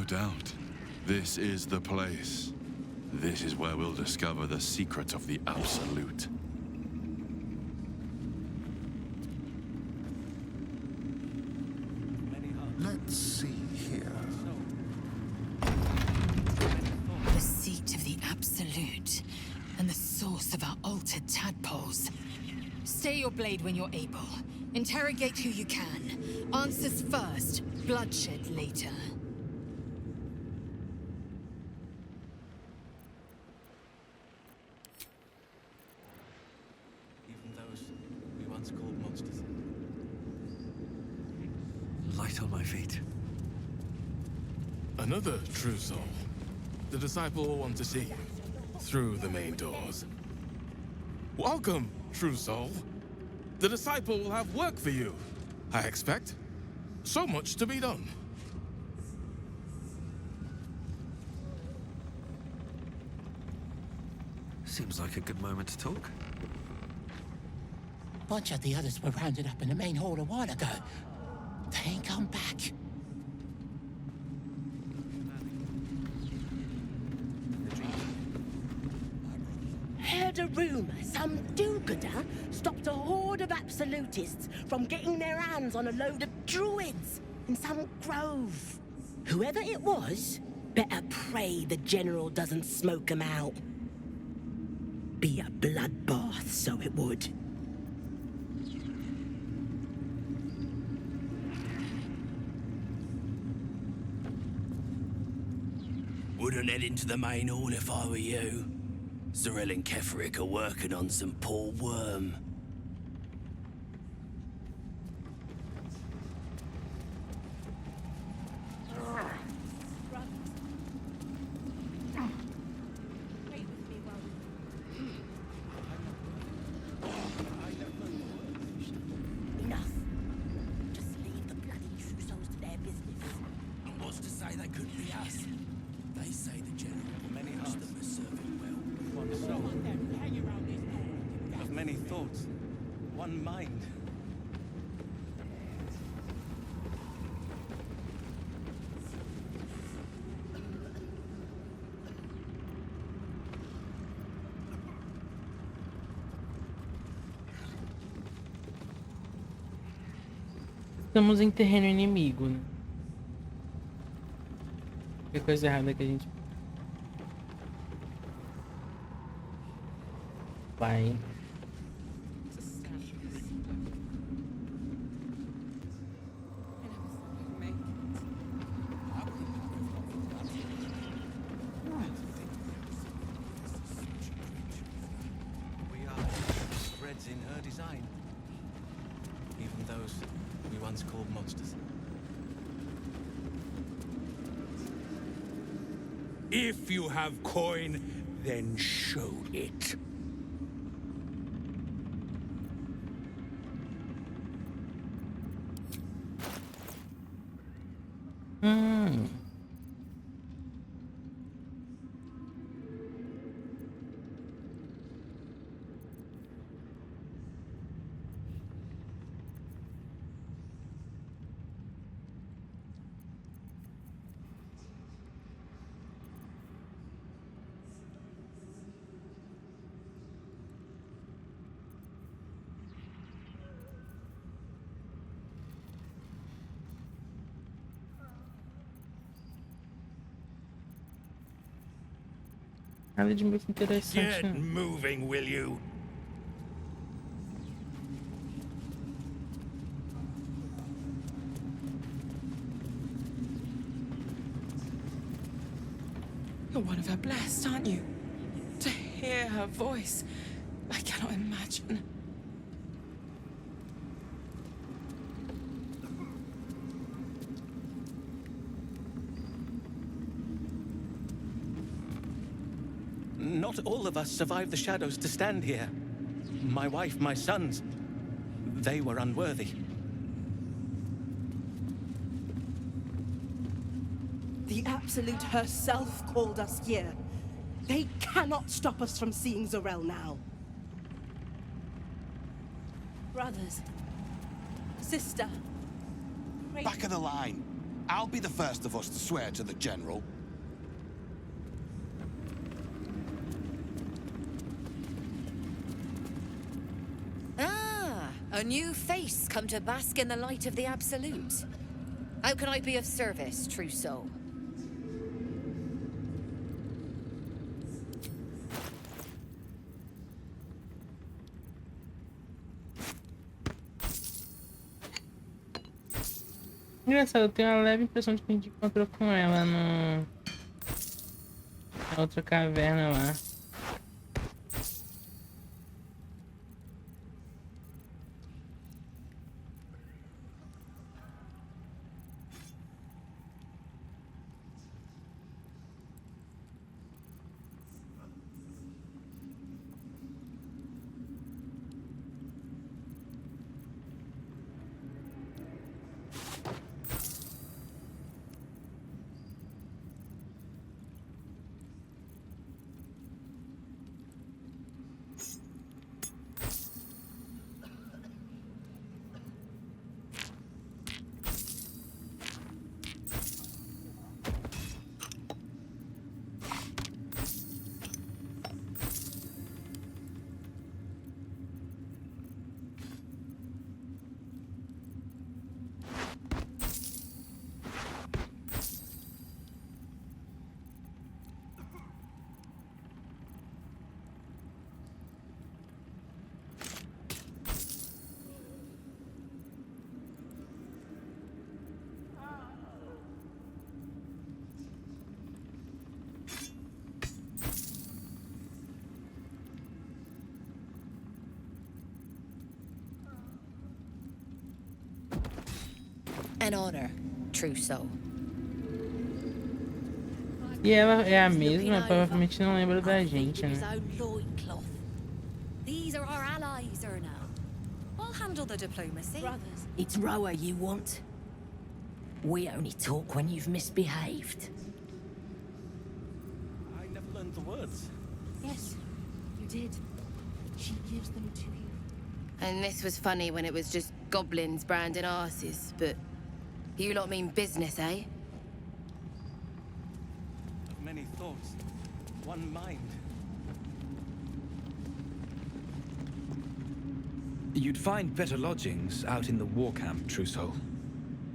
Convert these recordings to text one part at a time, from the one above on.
No doubt. This is the place. This is where we'll discover the secret of the Absolute. Let's see here. The seat of the Absolute, and the source of our altered tadpoles. Stay your blade when you're able. Interrogate who you can. Answers first, bloodshed later. Even those we once called monsters. Light on my feet. Another true soul. The disciple will want to see you through the main doors. Welcome, true soul. The disciple will have work for you, I expect. So much to be done. Seems like a good moment to talk. A bunch of the others were rounded up in the main hall a while ago. They ain't come back. Heard a rumor some do-gooder stopped a horde of absolutists from getting their hands on a load of druids in some grove. Whoever it was, better pray the general doesn't smoke 'em out. Be a bloodbath, so it would. Wouldn't head into the main hall if I were you. Zorel and Ketherick are working on some poor worm. Enough. Just leave the bloody true souls to their business. And what's to say they couldn't be us? They say the general Many wants hearts. them to serve him well. One soul. Of many thoughts. One mind. Estamos em terreno inimigo, né? Que coisa errada que a gente vai. We are threads in her design. Even those we once called monsters. If you have coin, then show it. Nada de muito interessante. Get Né? moving, will you? You're one of her blessed, aren't you? To hear her voice, I cannot imagine. Not all of us survived the shadows to stand here. My wife, my sons, they were unworthy. The Absolute herself called us here. They cannot stop us from seeing Zorel now. Brothers. Sister. Back of the line. I'll be the first of us to swear to the General. Ah, a new face come to bask in the light of the Absolute. How can I be of service, true soul? Engraçado, eu tenho uma leve impressão de que a gente encontrou com ela na outra caverna lá. An honor, true soul. E ela é a mesma, provavelmente não lembra da gente, né? These are our allies, Erna. I'll handle the diplomacy. Brothers. It's Roa you want. We only talk when you've misbehaved. I never learned the words. Yes, you did. She gives them to you. And this was funny when it was just goblins branding arses, but you lot mean business, eh? Of many thoughts, one mind. You'd find better lodgings out in the war camp, true soul.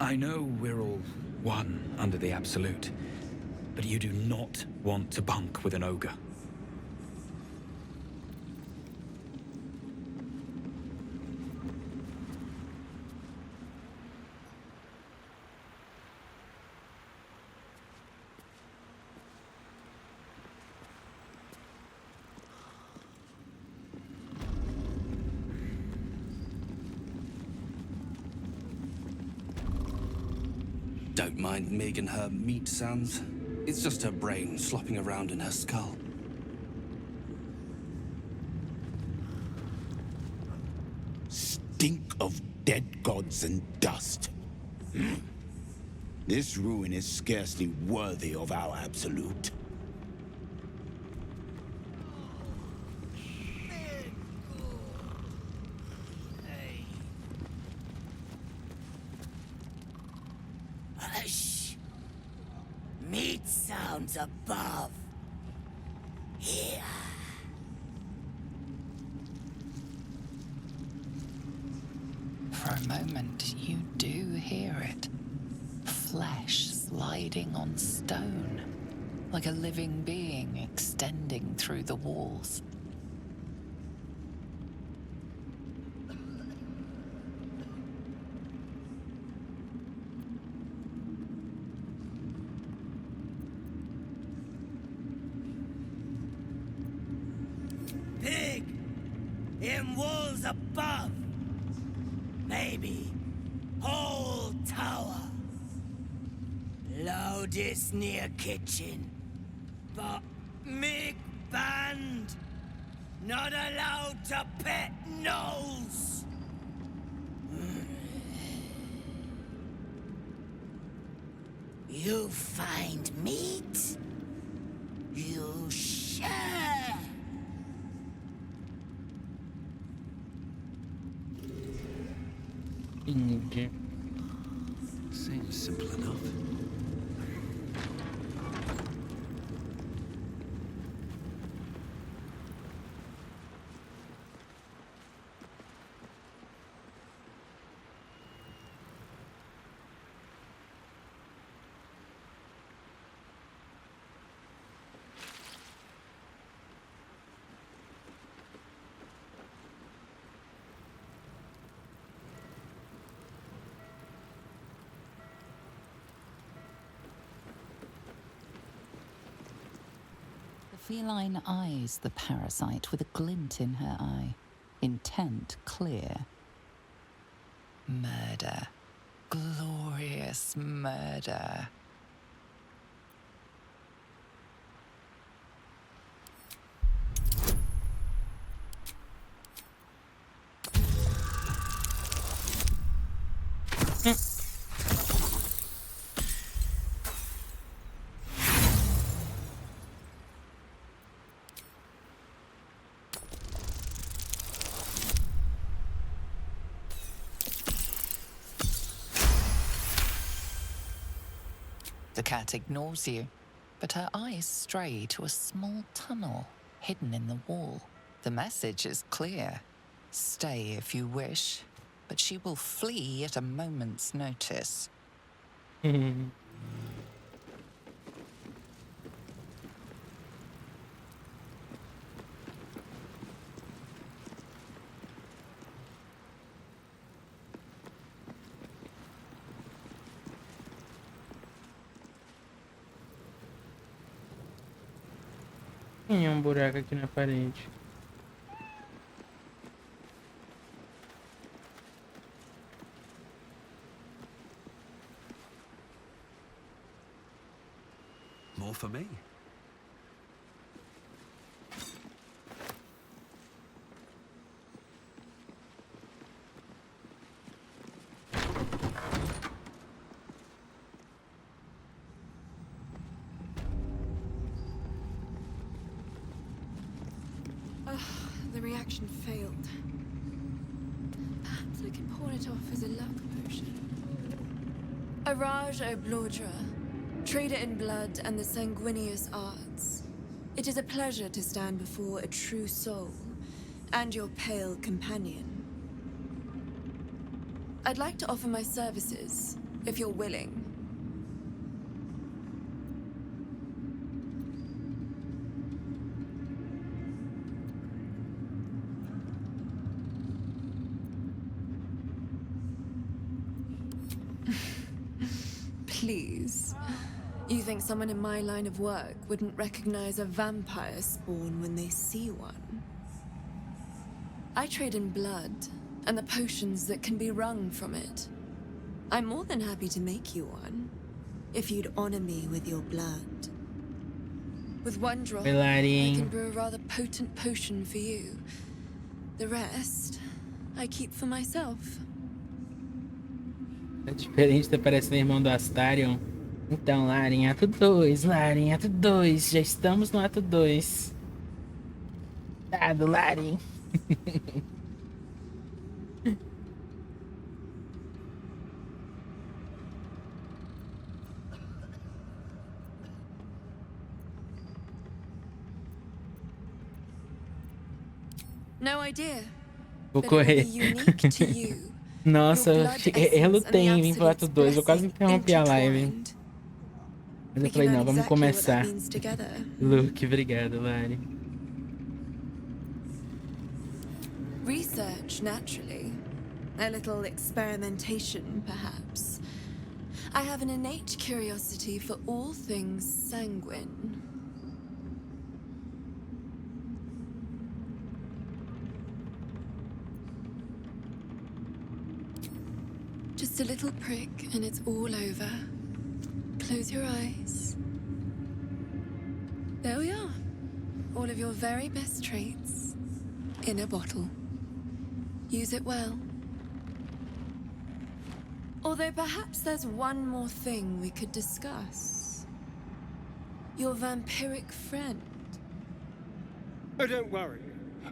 I know we're all one under the Absolute, but you do not want to bunk with an ogre. Don't mind Meg and her meat sounds. It's just her brain slopping around in her skull. Stink of dead gods and dust. This ruin is scarcely worthy of our Absolute. Hush! Meat sounds above. Here. For a moment, you do hear it. Flesh sliding on stone, like a living being extending through the walls. Pig! In walls above! Maybe whole tower. Loudest near kitchen. But Mig banned. Not allowed to pet gnolls. You find meat? You share. Entendi. Sim. Simple enough. Feline eyes the parasite with a glint in her eye, intent clear. Murder. Glorious murder. The cat ignores you, but her eyes stray to a small tunnel hidden in the wall. The message is clear. Stay if you wish, but she will flee at a moment's notice. Tem buraco aqui na parede. More for me. The reaction failed. Perhaps I can pawn it off as a luck potion. Araj Oblodora, trader in blood and the sanguineous arts. It is a pleasure to stand before a true soul and your pale companion. I'd like to offer my services, if you're willing. Please. You think someone in my line of work wouldn't recognize a vampire spawn when they see one? I trade in blood, and the potions that can be wrung from it. I'm more than happy to make you one, if you'd honor me with your blood. With one drop, I can brew a rather potent potion for you. The rest, I keep for myself. É diferente, tá parecendo irmão do Astarion. Então, Laren, ato 2, Laren, ato 2. Já estamos no ato 2. Dado, Laren. No idea. Vou correr. Nossa, eu relutei em vir pro ato 2. Eu quase interrompi a live. Mas eu falei, não, vamos começar. Luke, obrigado, Lari. Research, naturally. A little experimentation, perhaps. I have an innate curiosity for all things sanguine. Just a little prick and it's all over. Close your eyes. There we are. All of your very best traits in a bottle. Use it well. Although perhaps there's one more thing we could discuss. Your vampiric friend. Oh, don't worry.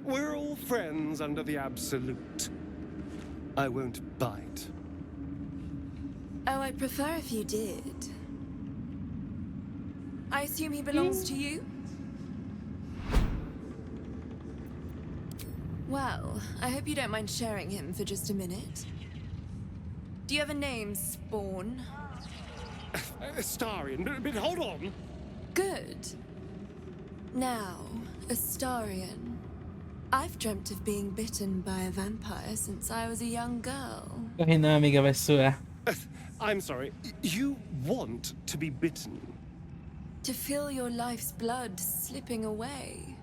We're all friends under the Absolute. I won't bite. Oh, I'd prefer if you did. I assume he belongs to you? Well, I hope you don't mind sharing him for just a minute. Do you have a name, Spawn? Astarion, but hold on. Good. Now, Astarion. I've dreamt of being bitten by a vampire since I was a young girl. Corre não, amiga, vai suar. I'm sorry. You want to be bitten? To feel your life's blood slipping away.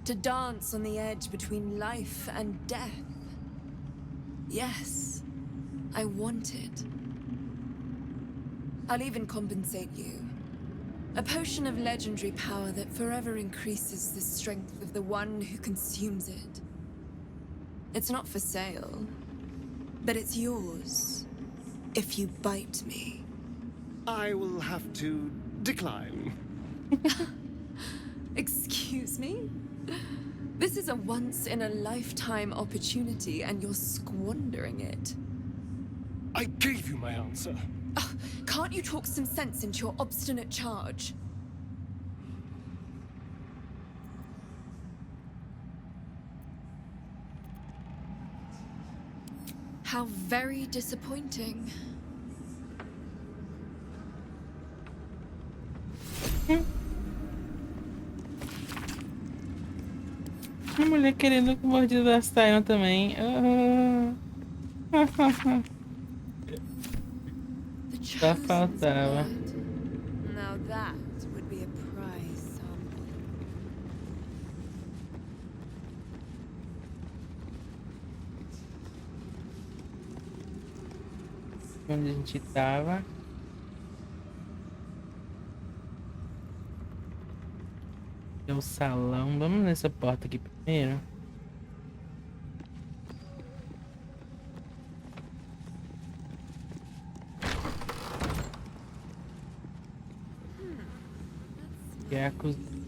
To dance on the edge between life and death. Yes, I want it. I'll even compensate you. A potion of legendary power that forever increases the strength of the one who consumes it. It's not for sale, but it's yours if you bite me. I will have to decline. Excuse me? This is a once-in-a-lifetime opportunity, and you're squandering it. I gave you my answer. Can't you talk some sense into your obstinate charge? How very disappointing. A mulher querendo que mordida da Astarion também. Só faltava. Now that would be a prize sample. Onde a gente tava? É o salão. Vamos nessa porta aqui primeiro. Que é a cozinha.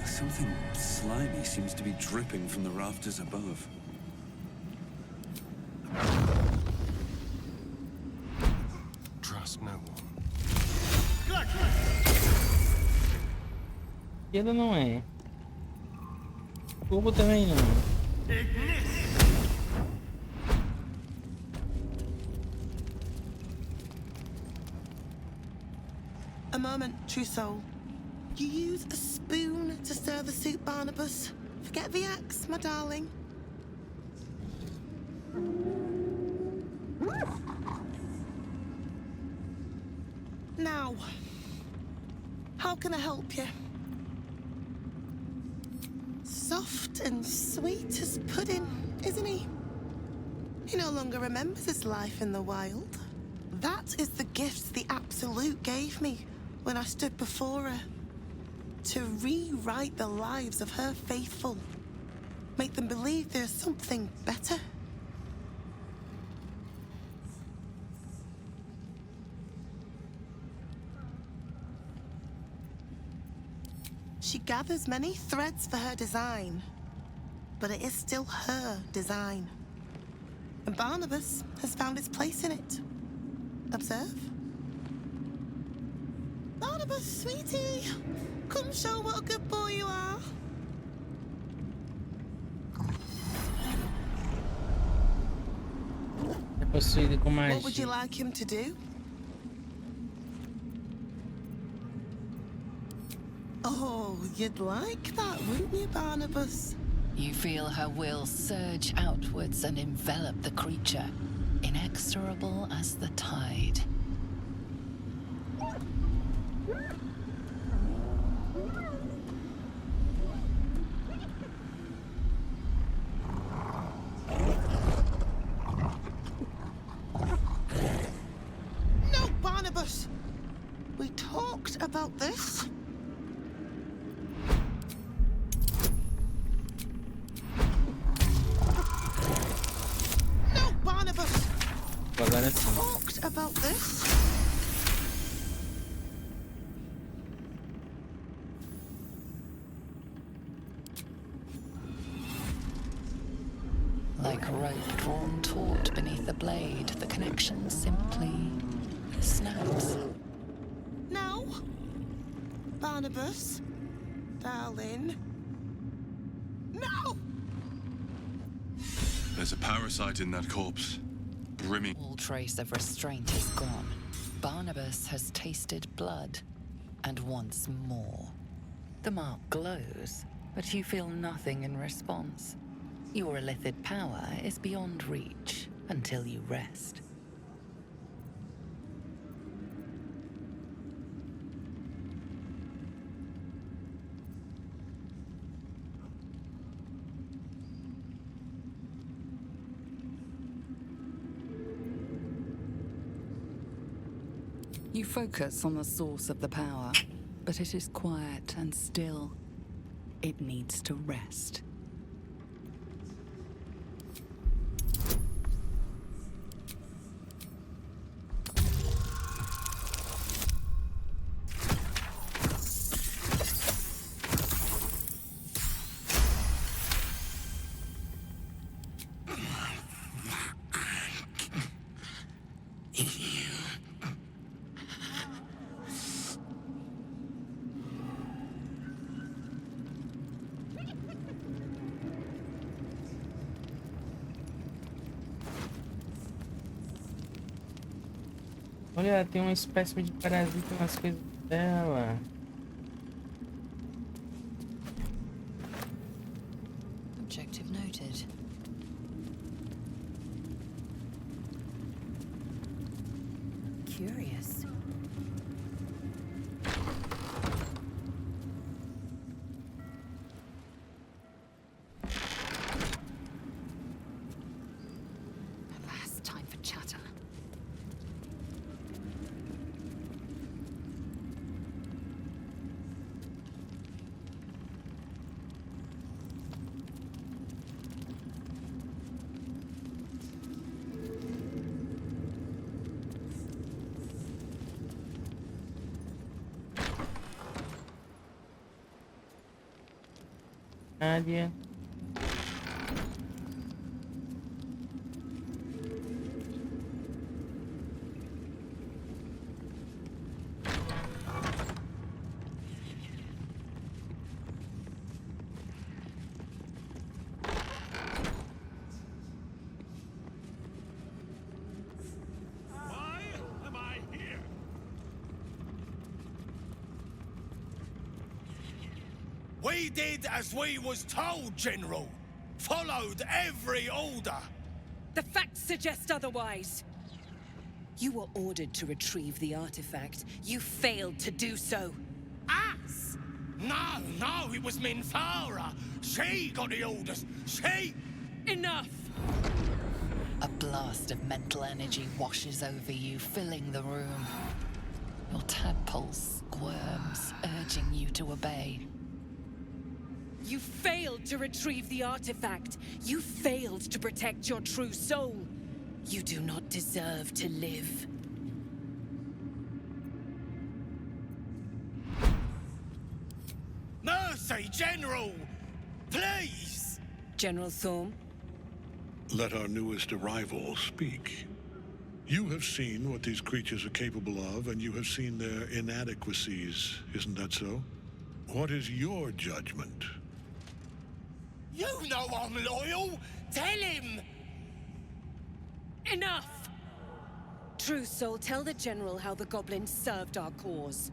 Something slimy seems to be dripping from the rafters above. Trust no one. Esquerda não é. Cubo também não. A moment, true soul. You use a spoon to stir the soup, Barnabus. Forget the axe, my darling. Now, how can I help you? Soft and sweet as pudding, isn't he? He no longer remembers his life in the wild. That is the gift the Absolute gave me when I stood before her. To rewrite the lives of her faithful. Make them believe there's something better. She gathers many threads for her design, but it is still her design. And Barnabus has found his place in it. Observe. Barnabus, sweetie, come show what a good boy you are. É possuído com magia. What would you like him to do? Oh, you'd like that, wouldn't you, Barnabus? You feel her will surge outwards and envelop the creature, inexorable as the tide. balked about this? No, Barnabus! Agora sim. Balked about this? Like rope drawn taut beneath the blade, the connection simply snaps. No? Barnabus? Darling? No! There's a parasite in that corpse. Brimming. All trace of restraint is gone. Barnabus has tasted blood, and wants more. The mark glows, but you feel nothing in response. Your illithid power is beyond reach until you rest. You focus on the source of the power, but it is quiet and still. It needs to rest. Olha, tem uma espécie de parasita nas coisas dela. Objective noted. Curious. Alas, time for chatter. Área. We did as we was told, General. Followed every order. The facts suggest otherwise. You were ordered to retrieve the artifact. You failed to do so. Us? No, it was Minthara. She got the orders. She... Enough! A blast of mental energy washes over you, filling the room. Your tadpole squirms, urging you to obey. You failed to retrieve the artifact. You failed to protect your true soul. You do not deserve to live. Mercy, General! Please! General Thorm? Let our newest arrival speak. You have seen what these creatures are capable of, and you have seen their inadequacies, isn't that so? What is your judgment? You know I'm loyal! Tell him! Enough! True Soul, tell the General how the goblins served our cause.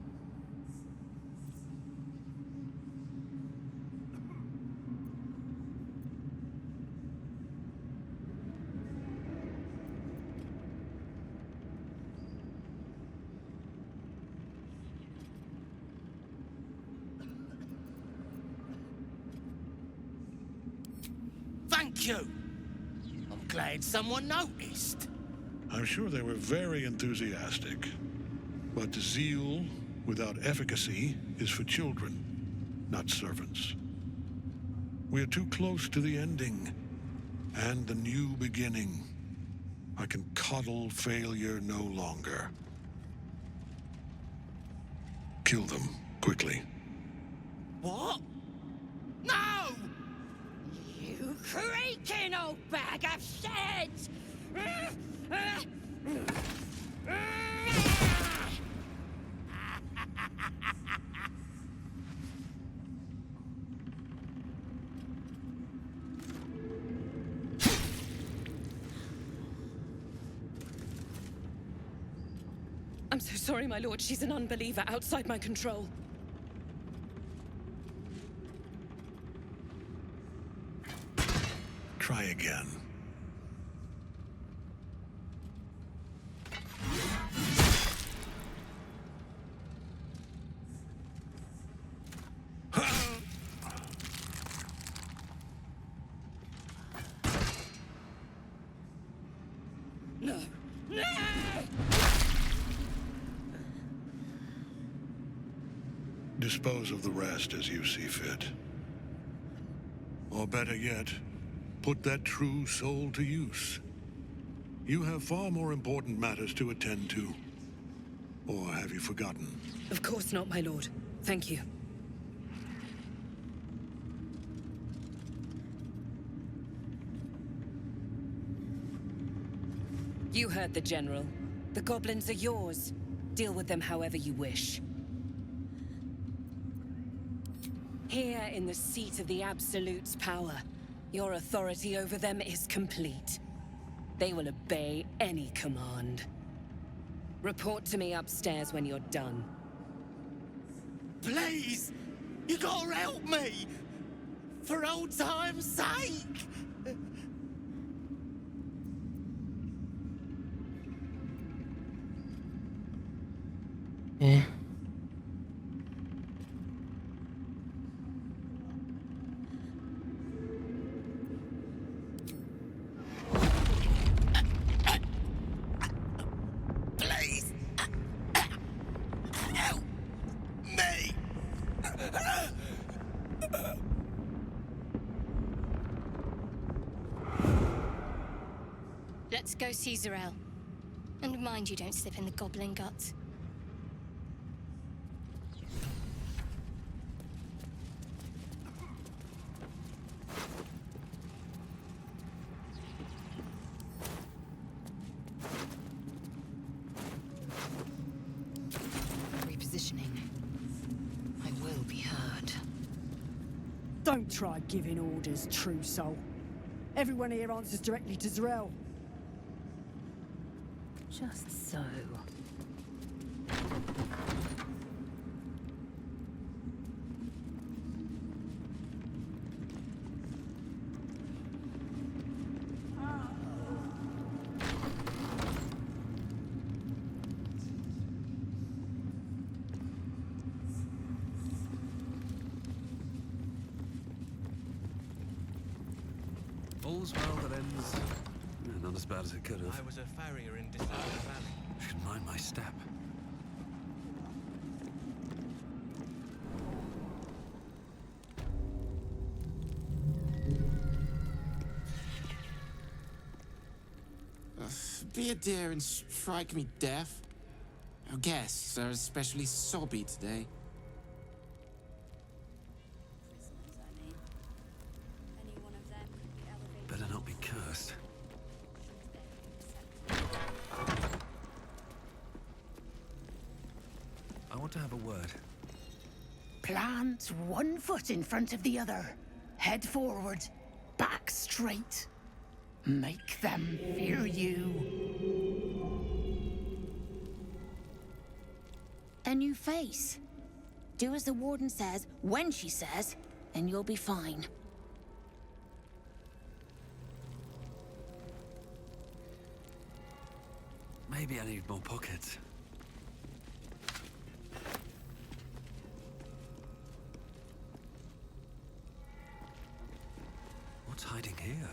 Thank you! I'm glad someone noticed. I'm sure they were very enthusiastic, but zeal without efficacy is for children, not servants. We are too close to the ending and the new beginning. I can coddle failure no longer. Kill them, quickly. What? No! You creaking old bag of shit! I'm so sorry, my lord. She's an unbeliever outside my control. Try again. No. No! Dispose of the rest as you see fit. Or better yet, put that true soul to use. You have far more important matters to attend to. Or have you forgotten? Of course not, my lord. Thank you. You heard the General. The goblins are yours. Deal with them however you wish. Here in the seat of the Absolute's power, your authority over them is complete. They will obey any command. Report to me upstairs when you're done. Please! You gotta help me! For old time's sake! É. Please! Help me! Let's go see Zarel. And mind you don't slip in the goblin guts. Repositioning. I will be heard. Don't try giving orders, true soul. Everyone here answers directly to Zarel. Just so. All's well that ends. Not as bad as it could have. I was a farrier in Destruindo Valley. Should mind my step. Be a dear and strike me deaf. Our guests are especially sobby today. Better not be cursed. I want to have a word. Plant one foot in front of the other. Head forward. Back straight. Make them fear you. A new face. Do as the warden says, when she says, and you'll be fine. Maybe I need more pockets. What's hiding here?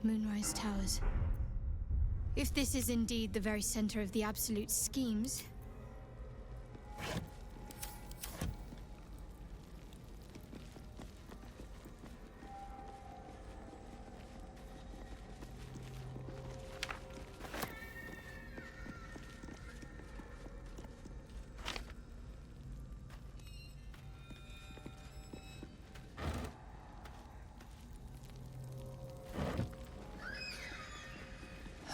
Moonrise Towers. If this is indeed the very center of the Absolute schemes...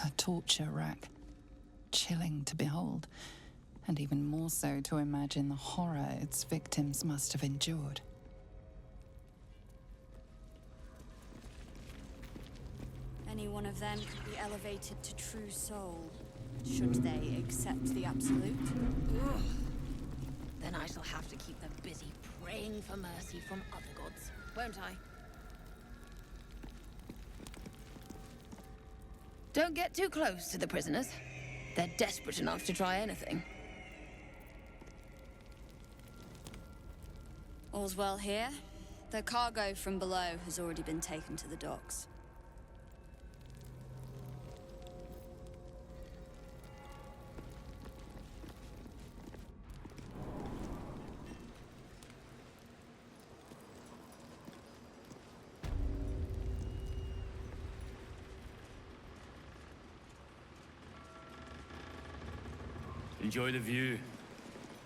A torture rack. Chilling to behold, and even more so to imagine the horror its victims must have endured. Any one of them could be elevated to true soul, should they accept the Absolute. Ugh. Then I shall have to keep them busy praying for mercy from other gods, won't I? Don't get too close to the prisoners. They're desperate enough to try anything. All's well here. The cargo from below has already been taken to the docks. Enjoy the view.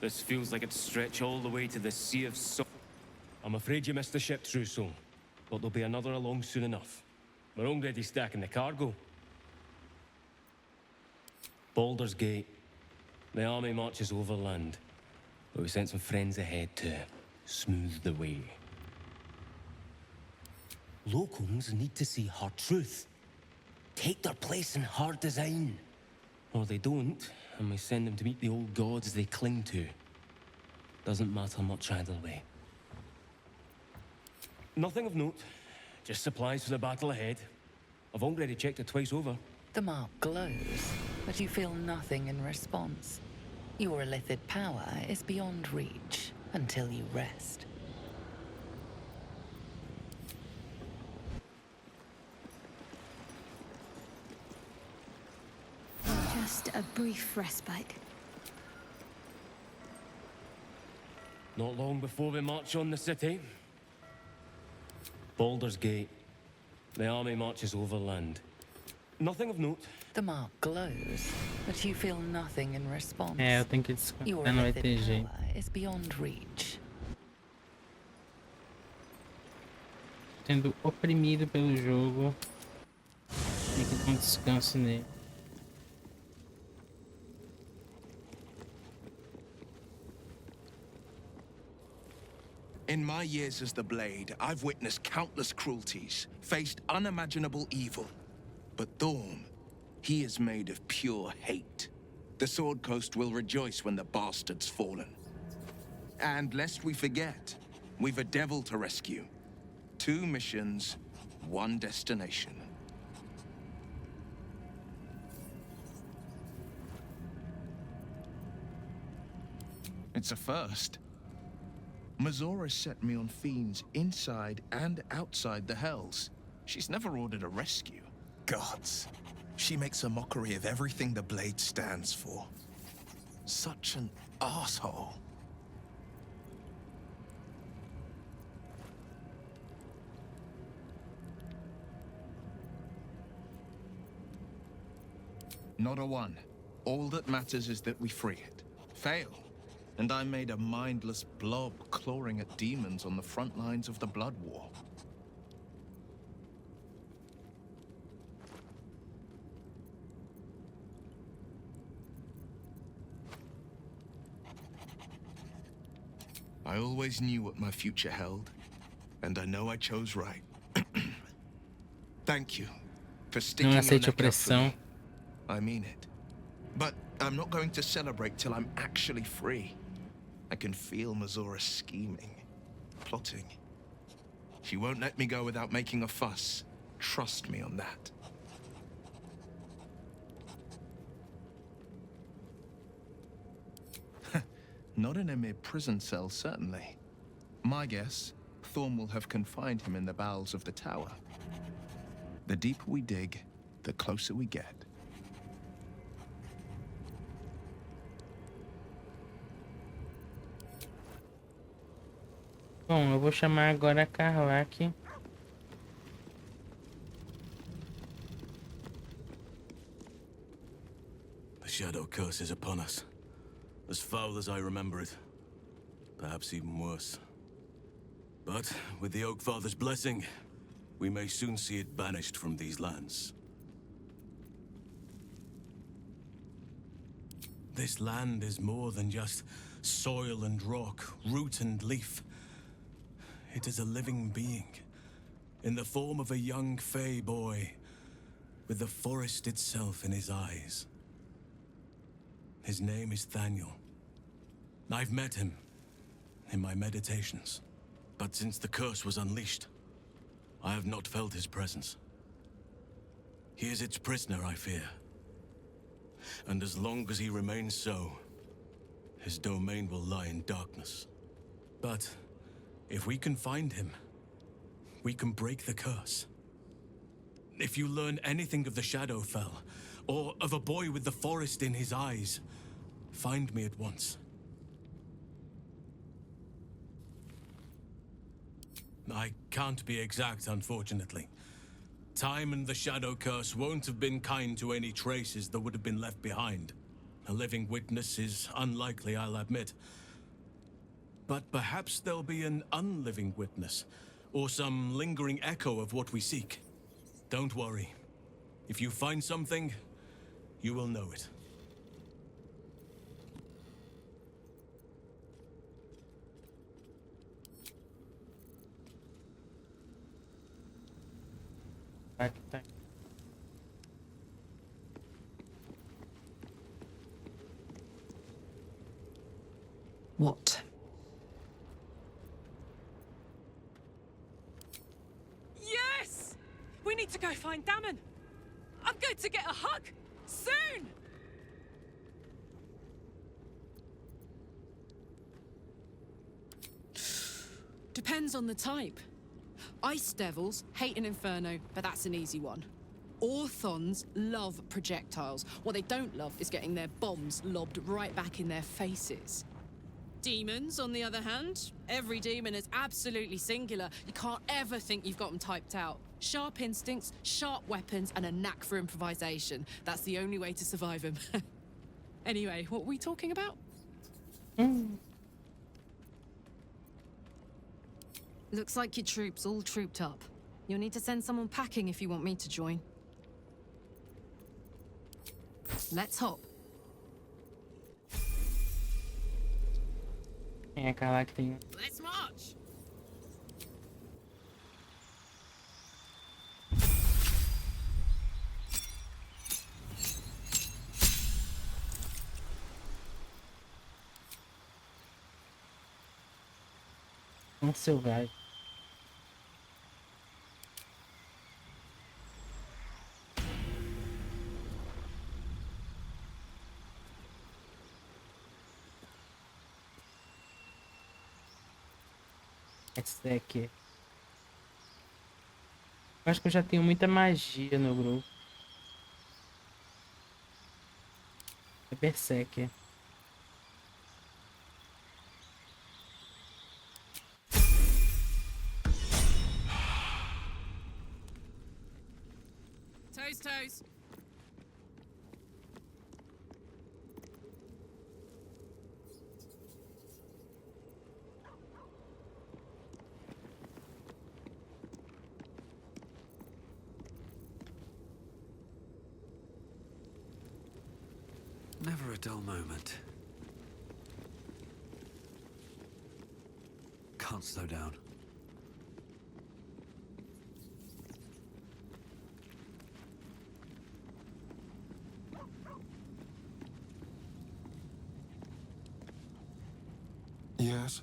This feels like it'd stretch all the way to the Sea of Soul. I'm afraid you missed the ship, Trousseau, but there'll be another along soon enough. We're already stacking the cargo. Baldur's Gate. The army marches overland, but we sent some friends ahead to smooth the way. Locums need to see hard truth. Take their place in hard design. Or they don't, and we send them to meet the old gods they cling to. Doesn't matter much either way. Nothing of note. Just supplies for the battle ahead. I've already checked it twice over. The mark glows, but you feel nothing in response. Your illithid power is beyond reach until you rest. Just a brief respite. Not long before we march on the city. Baldur's Gate. The army marches overland. Nothing of note. The mark glows, but you feel nothing in response. Eu tenho que descontar, não vai ter jeito. Is beyond reach. Sendo oprimido pelo jogo. Tem que dar um descanso nele. In my years as the Blade, I've witnessed countless cruelties, faced unimaginable evil. But Thorm, he is made of pure hate. The Sword Coast will rejoice when the bastard's fallen. And lest we forget, we've a devil to rescue. 2 missions, 1 destination. It's a first. Mazora set me on fiends inside and outside the Hells. She's never ordered a rescue. Gods. She makes a mockery of everything the Blade stands for. Such an asshole. Not a one. All that matters is that we free it. Fail. And I made a mindless blob clawing at demons on the front lines of the Blood War. I always knew what my future held, and I know I chose right. Thank you for sticking Não your aceite neck out for opressão. me. I mean it. But I'm not going to celebrate till I'm actually free. I can feel Mazora scheming, plotting. She won't let me go without making a fuss. Trust me on that. Not in a mere prison cell, certainly. My guess, Thorm will have confined him in the bowels of the tower. The deeper we dig, the closer we get. Bom, eu vou chamar agora a Karlach. The shadow curse is upon us. As foul as I remember it. Perhaps even worse. But with the Oak Father's blessing, we may soon see it banished from these lands. This land is more than just soil and rock, root and leaf. It is a living being, in the form of a young Fey boy, with the forest itself in his eyes. His name is Thaniel. I've met him in my meditations, but since the curse was unleashed, I have not felt his presence. He is its prisoner, I fear. And as long as he remains so, his domain will lie in darkness. But if we can find him, we can break the curse. If you learn anything of the Shadowfell, or of a boy with the forest in his eyes, find me at once. I can't be exact, unfortunately. Time and the Shadow Curse won't have been kind to any traces that would have been left behind. A living witness is unlikely, I'll admit. But perhaps there'll be an unliving witness, or some lingering echo of what we seek. Don't worry. If you find something, you will know it. What? Yes! We need to go find Damon. I'm going to get a hug soon. Depends on the type. Ice devils hate an inferno, but that's an easy one. Orthons love projectiles. What they don't love is getting their bombs lobbed right back in their faces. Demons, on the other hand, every demon is absolutely singular. You can't ever think you've got them typed out. Sharp instincts, sharp weapons, and a knack for improvisation. That's the only way to survive them. Anyway, what were we talking about? Looks like your troops all trooped up. You'll need to send someone packing if you want me to join. Let's hop. É, a Karlach tem. Let's march. Selvagem. Esse daqui. Acho que eu já tenho muita magia no grupo. É Berserker. Toes. Never a dull moment. Can't slow down. Yes?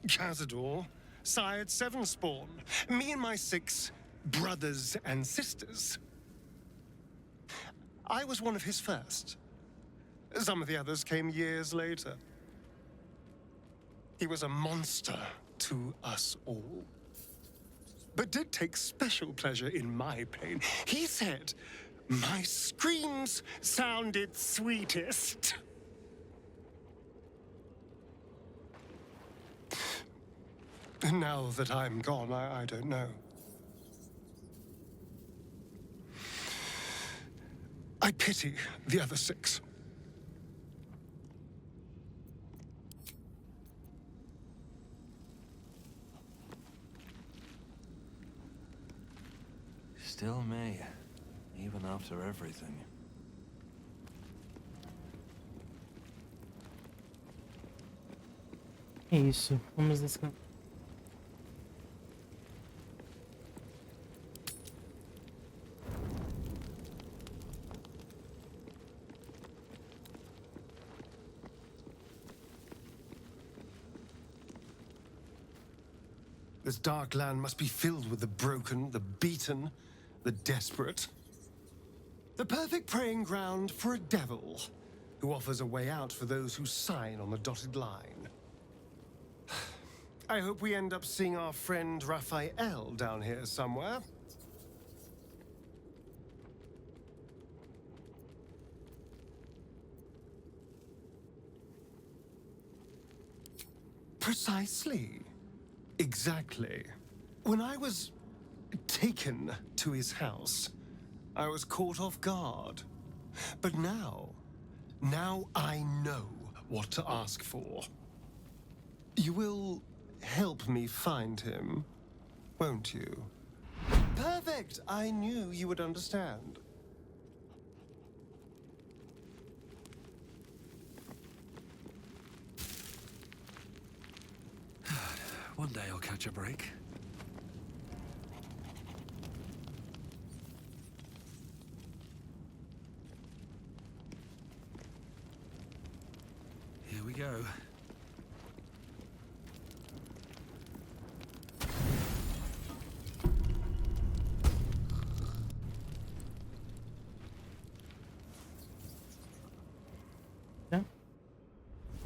Cazador, sired 7 spawn. Me and my 6 brothers and sisters. I was one of his first. Some of the others came years later. He was a monster to us all. But did take special pleasure in my pain. He said my screams sounded sweetest. Now that I'm gone, I don't know. I pity the other 6. Still me, even after everything. É isso, vamos descansar. This dark land must be filled with the broken, the beaten, the desperate. The perfect preying ground for a devil who offers a way out for those who sign on the dotted line. I hope we end up seeing our friend Raphael down here somewhere. Precisely. Exactly. When I was taken to his house, I was caught off guard. But now I know what to ask for. You will help me find him, won't you? Perfect! I knew you would understand. One day I'll catch a break. Here we go.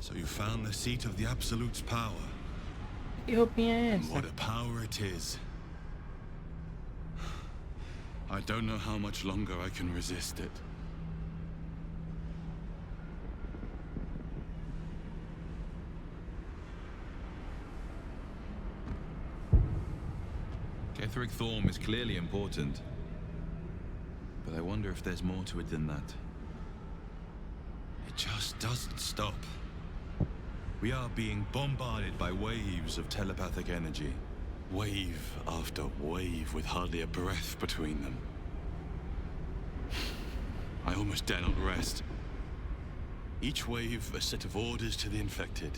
So you found the seat of the Absolute's power. And what a power it is. I don't know how much longer I can resist it. Ketheric Thorm is clearly important. But I wonder if there's more to it than that. It just doesn't stop. We are being bombarded by waves of telepathic energy. Wave after wave with hardly a breath between them. I almost dare not rest. Each wave a set of orders to the infected.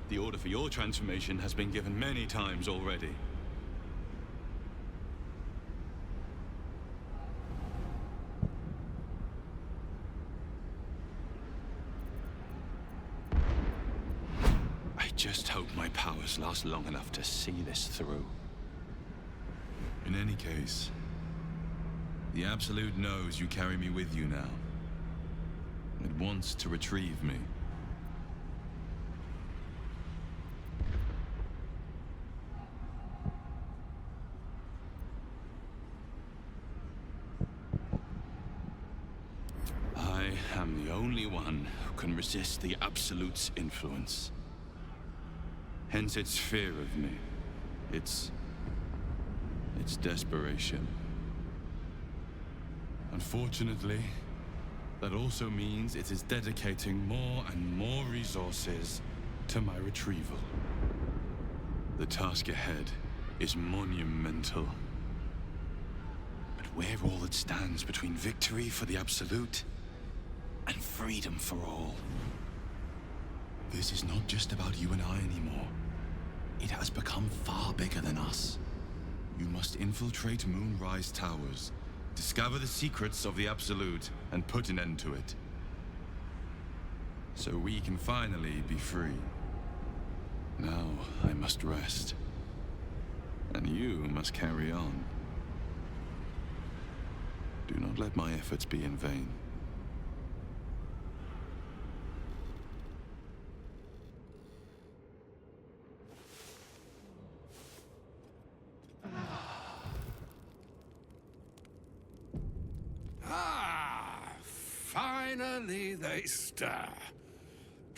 The order for your transformation has been given many times already. Just hope my powers last long enough to see this through. In any case, the Absolute knows you carry me with you now. It wants to retrieve me. I am the only one who can resist the Absolute's influence. Hence its fear of me. Its desperation. Unfortunately, that also means it is dedicating more and more resources to my retrieval. The task ahead is monumental. But where all that stands between victory for the Absolute and freedom for all. This is not just about you and I anymore. It has become far bigger than us. You must infiltrate Moonrise Towers, discover the secrets of the Absolute, and put an end to it. So we can finally be free. Now I must rest. And you must carry on. Do not let my efforts be in vain. Finally they stir.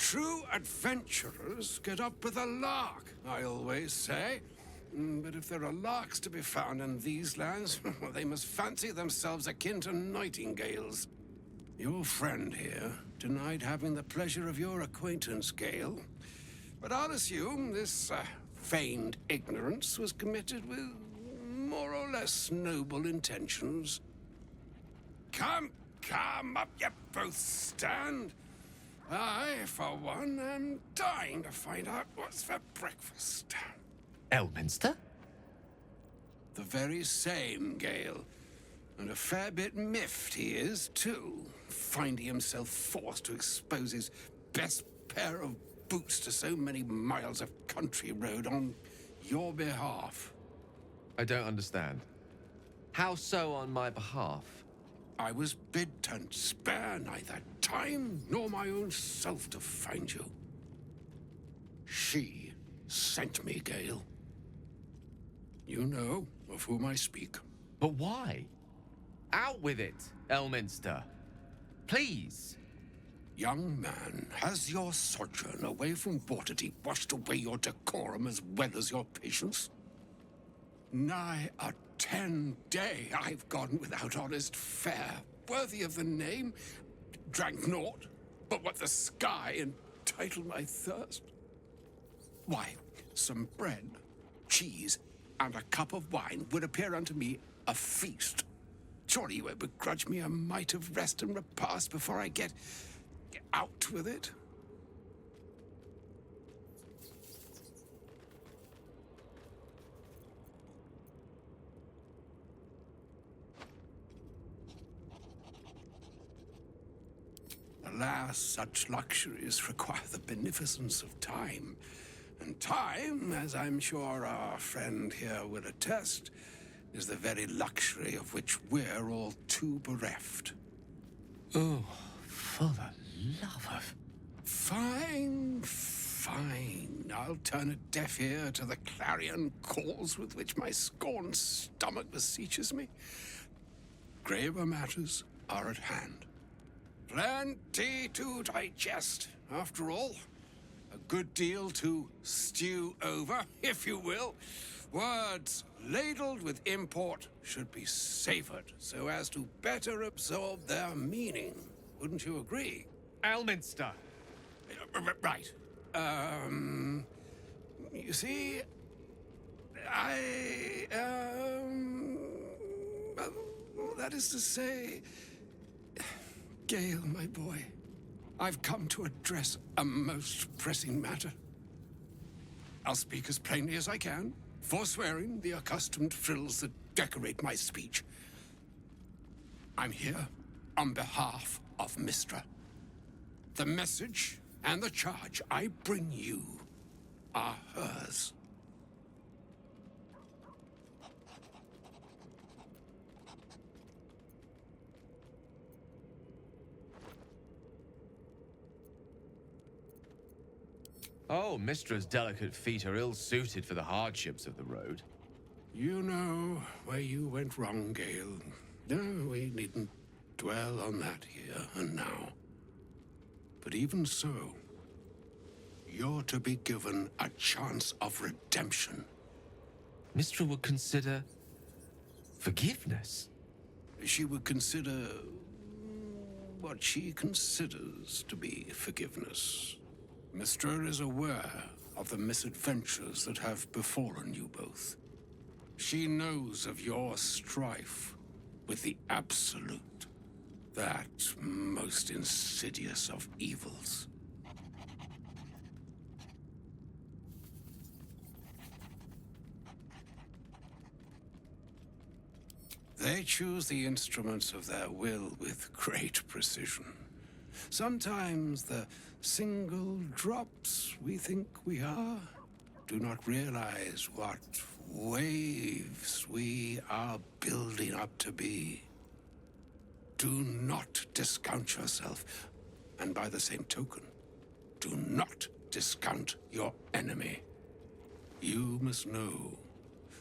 True adventurers get up with a lark, I always say. But if there are larks to be found in these lands, they must fancy themselves akin to nightingales. Your friend here denied having the pleasure of your acquaintance, Gale. But I'll assume this feigned ignorance was committed with more or less noble intentions. Come, up you both stand. I, for one, am dying to find out what's for breakfast. Elminster? The very same, Gale. And a fair bit miffed he is, too, finding himself forced to expose his best pair of boots to so many miles of country road on your behalf. I don't understand. How so on my behalf? I was bid to spare neither time nor my own self to find you. She sent me, Gale. You know of whom I speak. But why? Out with it, Elminster. Please. Young man, has your sojourn away from Waterdeep washed away your decorum as well as your patience? Nigh a 10-day I've gone without honest fare, worthy of the name. Drank naught but what the sky entitled my thirst. Why, some bread, cheese, and a cup of wine would appear unto me a feast. Surely you won't begrudge me a mite of rest and repast before I get out with it? Alas, such luxuries require the beneficence of time. And time, as I'm sure our friend here will attest, is the very luxury of which we're all too bereft. Oh, for the love of... Fine. I'll turn a deaf ear to the clarion calls with which my scorned stomach beseeches me. Graver matters are at hand. Plenty to digest, after all. A good deal to stew over, if you will. Words ladled with import should be savored so as to better absorb their meaning. Wouldn't you agree? Elminster! Right. You see, that is to say, Gale, my boy, I've come to address a most pressing matter. I'll speak as plainly as I can, forswearing the accustomed frills that decorate my speech. I'm here on behalf of Mystra. The message and the charge I bring you are hers. Oh, Mistra's delicate feet are ill-suited for the hardships of the road. You know where you went wrong, Gale. No, we needn't dwell on that here and now. But even so, you're to be given a chance of redemption. Mistra would consider... forgiveness? She would consider... what she considers to be forgiveness. Mystra is aware of the misadventures that have befallen you both. She knows of your strife with the Absolute, that most insidious of evils. They choose the instruments of their will with great precision. Sometimes the single drops we think we are do not realize what waves we are building up to be. Do not discount yourself, and by the same token, do not discount your enemy. You must know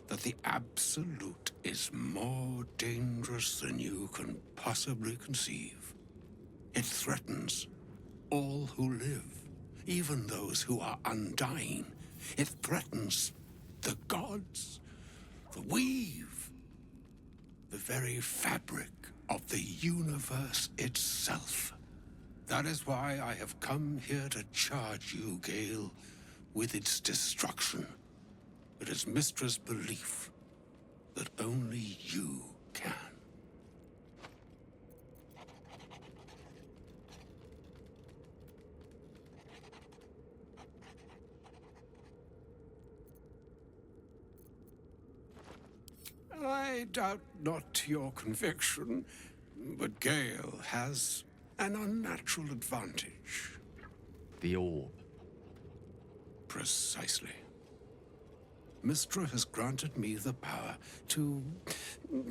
that the Absolute is more dangerous than you can possibly conceive. It threatens all who live, even those who are undying. It threatens the gods, the weave, the very fabric of the universe itself. That is why I have come here to charge you, Gale, with its destruction. It is Mystra's belief that only you can. I doubt not your conviction, but Gale has an unnatural advantage. The orb. Precisely. Mystra has granted me the power to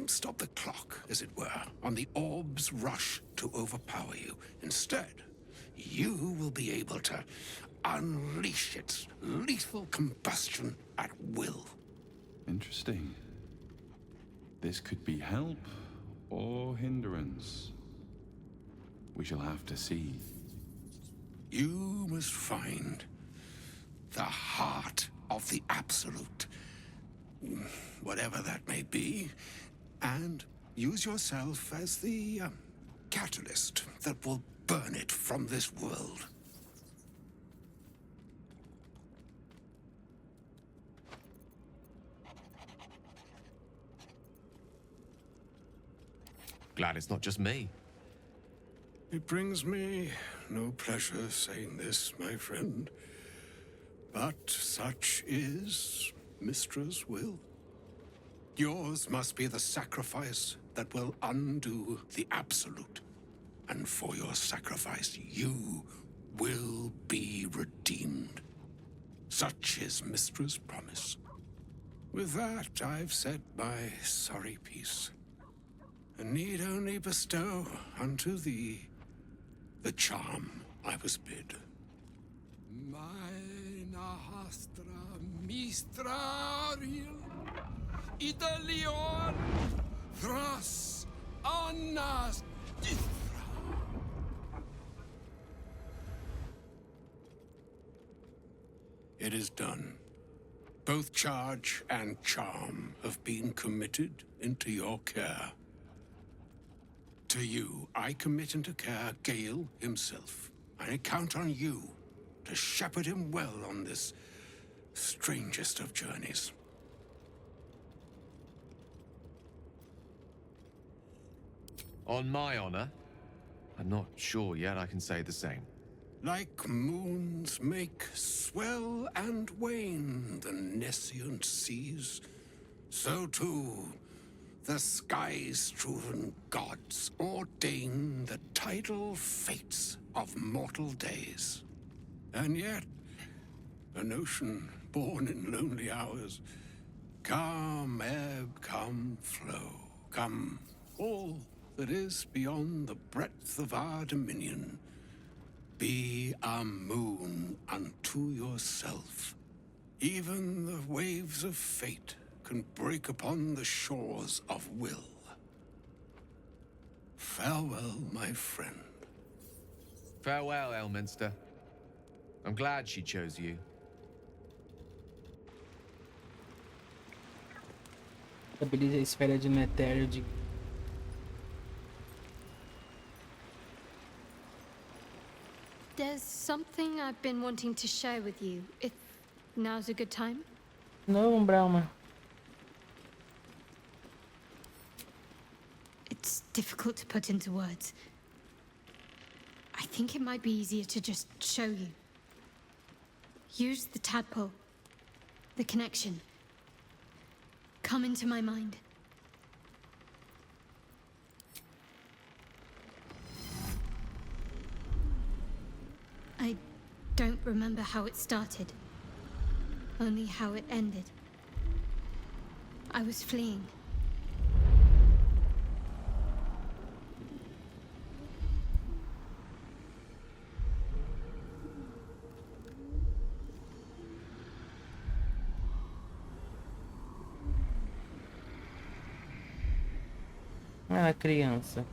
stop the clock, as it were, on the orb's rush to overpower you. Instead, you will be able to unleash its lethal combustion at will. Interesting. This could be help or hindrance. We shall have to see. You must find the heart of the Absolute, whatever that may be, and use yourself as the catalyst that will burn it from this world. Glad it's not just me. It brings me no pleasure saying this, my friend, but such is Mystra's will. Yours must be the sacrifice that will undo the Absolute, and for your sacrifice you will be redeemed. Such is Mystra's promise. With that, I've said my sorry piece, and need only bestow unto thee the charm I was bid. Mina hastra mistraril Idalion Thras Annas Dithra. It is done. Both charge and charm have been committed into your care. To you, I commit into care Gale himself. I count on you to shepherd him well on this strangest of journeys. On my honor, I'm not sure yet I can say the same. Like moons make swell and wane the nescient seas, so too the sky-strewn gods ordain the tidal fates of mortal days. And yet, an ocean born in lonely hours, come ebb, come flow, come all that is beyond the breadth of our dominion, be a moon unto yourself. Even the waves of fate can break upon the shores of will. Farewell, my friend. Farewell, Elminster. I'm glad she chose you. Estabiliza a esfera de metéoro de... There's something I've been wanting to share with you, if now's a good time. No, Umbralma. It's difficult to put into words. I think it might be easier to just show you. Use the tadpole, the connection. Come into my mind. I don't remember how it started, only how it ended. I was fleeing. Ah, criança.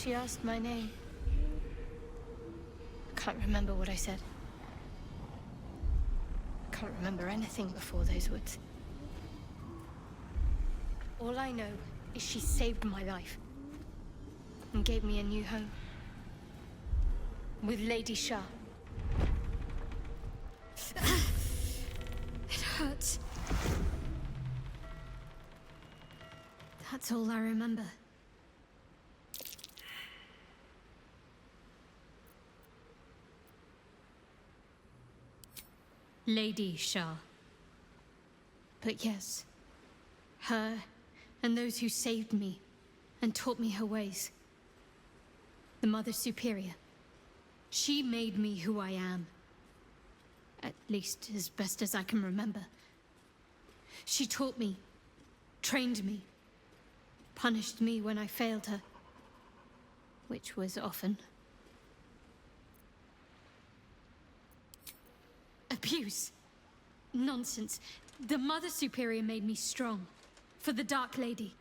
she asked my name. I can't remember what I said. I can't remember anything before those words. All I know is she saved my life and gave me a new home with Lady Shah. It hurts. That's all I remember. Lady Shah. But yes, her and those who saved me and taught me her ways. The Mother Superior. She made me who I am. At least as best as I can remember. She taught me, trained me, punished me when I failed her, which was often. Abuse. Nonsense. The Mother Superior made me strong. For the Dark Lady.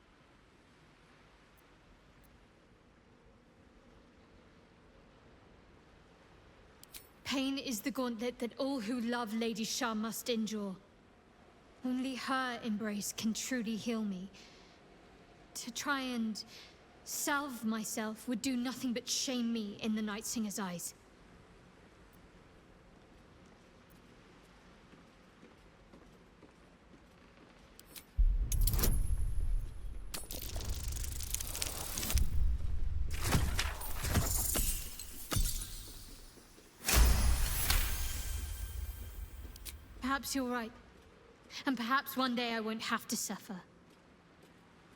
Pain is the gauntlet that all who love Lady Shah must endure. Only her embrace can truly heal me. To try and salve myself would do nothing but shame me in the Night Singer's eyes. Perhaps you're right. And perhaps one day I won't have to suffer.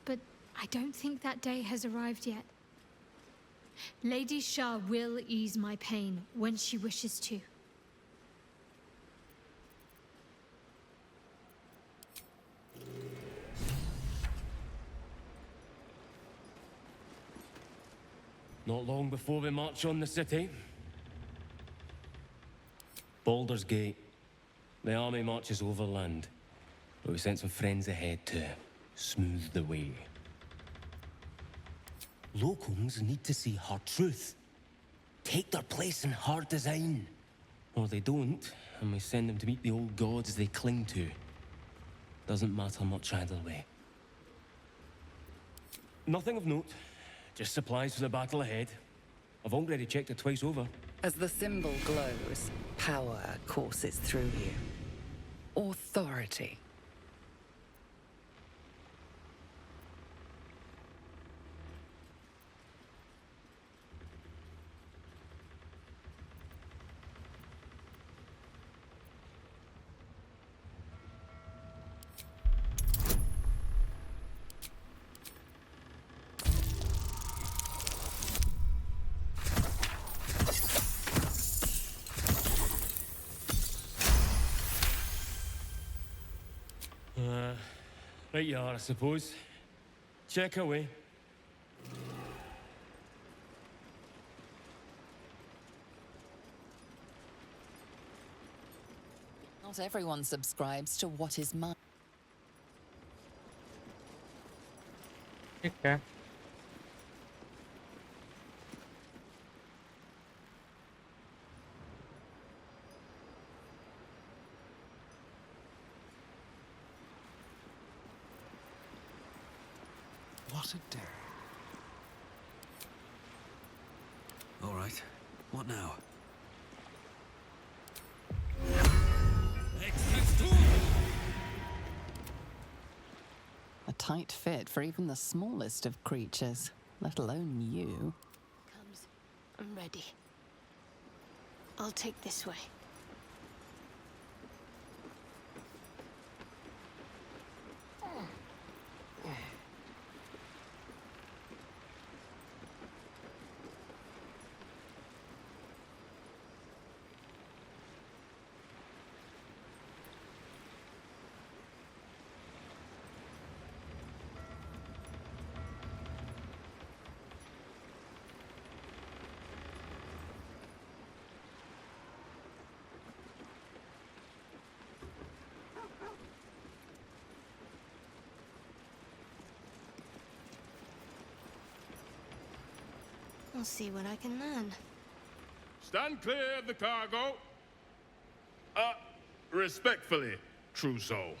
But I don't think that day has arrived yet. Lady Shah will ease my pain when she wishes to. Not long before we march on the city. Baldur's Gate. The army marches overland, but we sent some friends ahead to smooth the way. Locals need to see hard truth. Take their place in hard design. Or they don't, and we send them to meet the old gods they cling to. Doesn't matter much either way. Nothing of note. Just supplies for the battle ahead. I've already checked it twice over. As the symbol glows, power courses through you. Authority. Right you are, I suppose. Check away. Not everyone subscribes to what is mine. Okay. What a day. All right. What now? A tight fit for even the smallest of creatures, let alone you. I'm ready. I'll take this way. I'll see what I can learn. Stand clear of the cargo. Respectfully, true soul.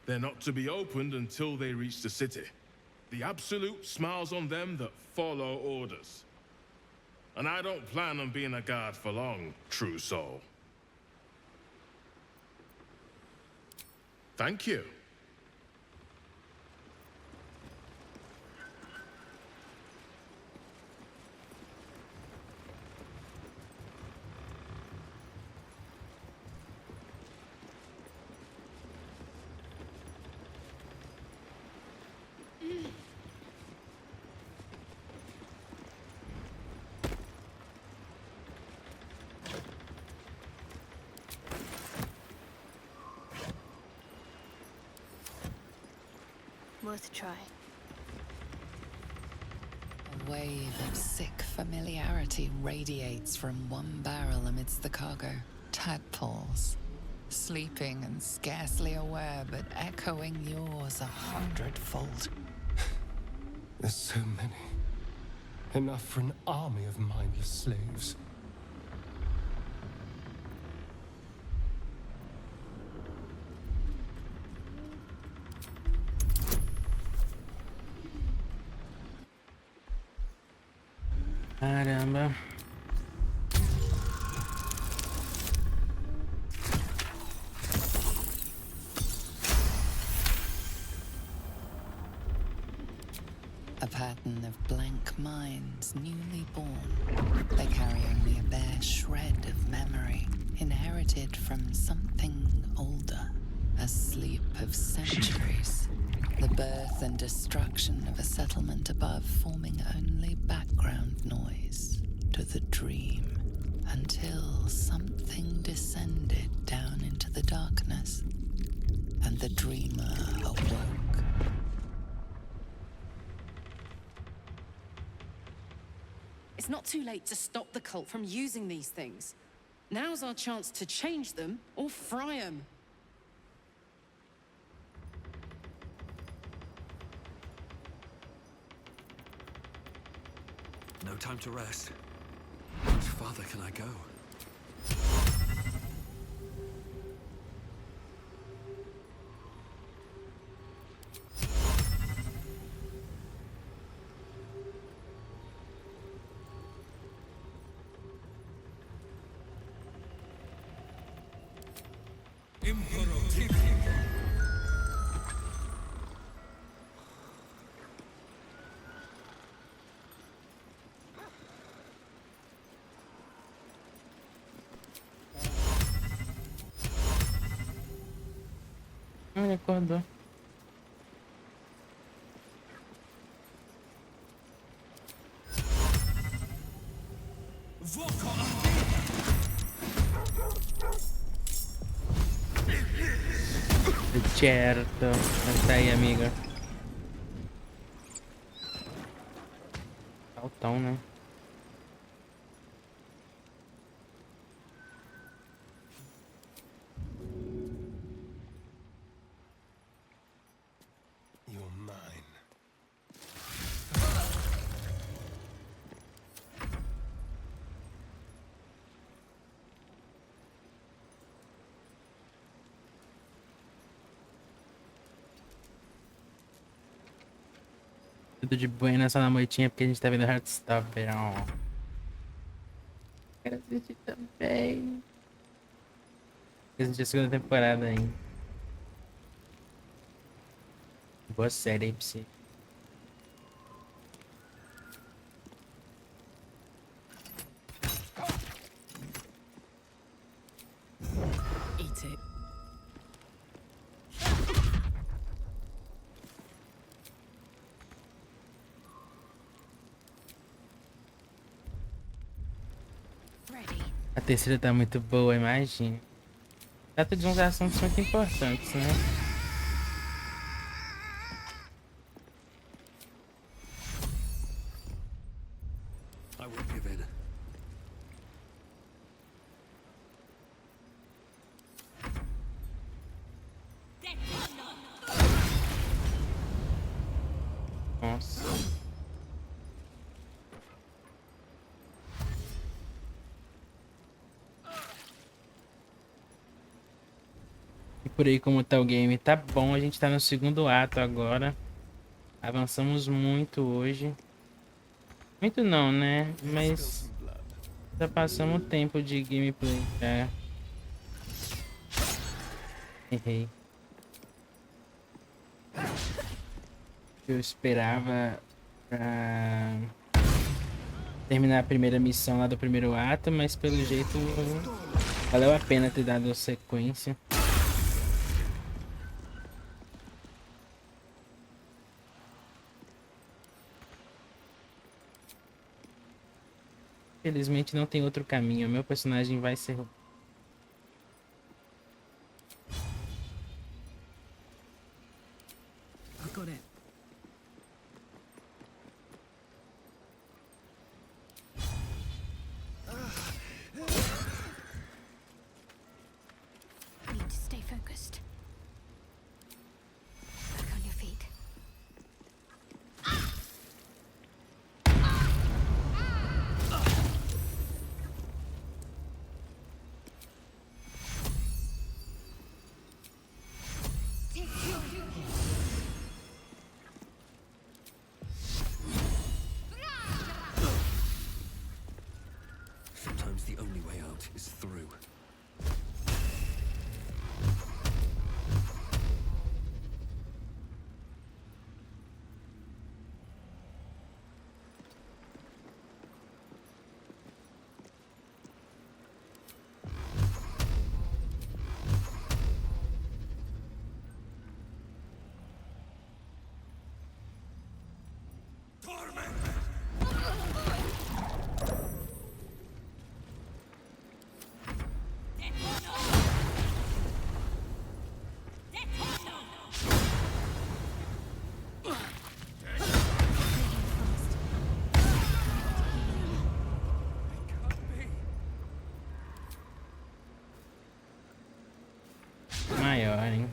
They're not to be opened until they reach the city. The Absolute smiles on them that follow orders. And I don't plan on being a guard for long, true soul. Thank you. Worth a try. A wave of sick familiarity radiates from one barrel amidst the cargo. Tadpoles, sleeping and scarcely aware, but echoing yours 100-fold. There's so many. Enough for an army of mindless slaves. Caramba. A pattern of blank minds newly born. They carry only a bare shred of memory, inherited from something older. A sleep of centuries. The birth and destruction of a settlement above, forming only background noise to the dream, until something descended down into the darkness, and the dreamer awoke. It's not too late to stop the cult from using these things. Now's our chance to change them or fry them. No time to rest. Much farther can I go? Ele acordou. Certo, tá aí, amiga. Altão, né? Tudo de buena só na noitinha porque a gente tá vendo Heartstopper, ó. Quero assistir também. Porque a gente é a segunda temporada ainda. Boa série aí pra você. Eat it. A terceira tá muito boa, imagina. Trata de uns assuntos muito importantes, né? I won't give in. Ó. Nossa. E por aí como tá o game? Tá bom, a gente tá no segundo ato agora. Avançamos muito hoje. Muito não, né? Mas já passamos tempo de gameplay já. Errei. Eu esperava pra terminar a primeira missão lá do primeiro ato, mas pelo jeito valeu a pena ter dado sequência. Felizmente não tem outro caminho, meu personagem vai ser... Need to stay focused. Back on your feet. Sometimes the only way out is through. Maior, hein?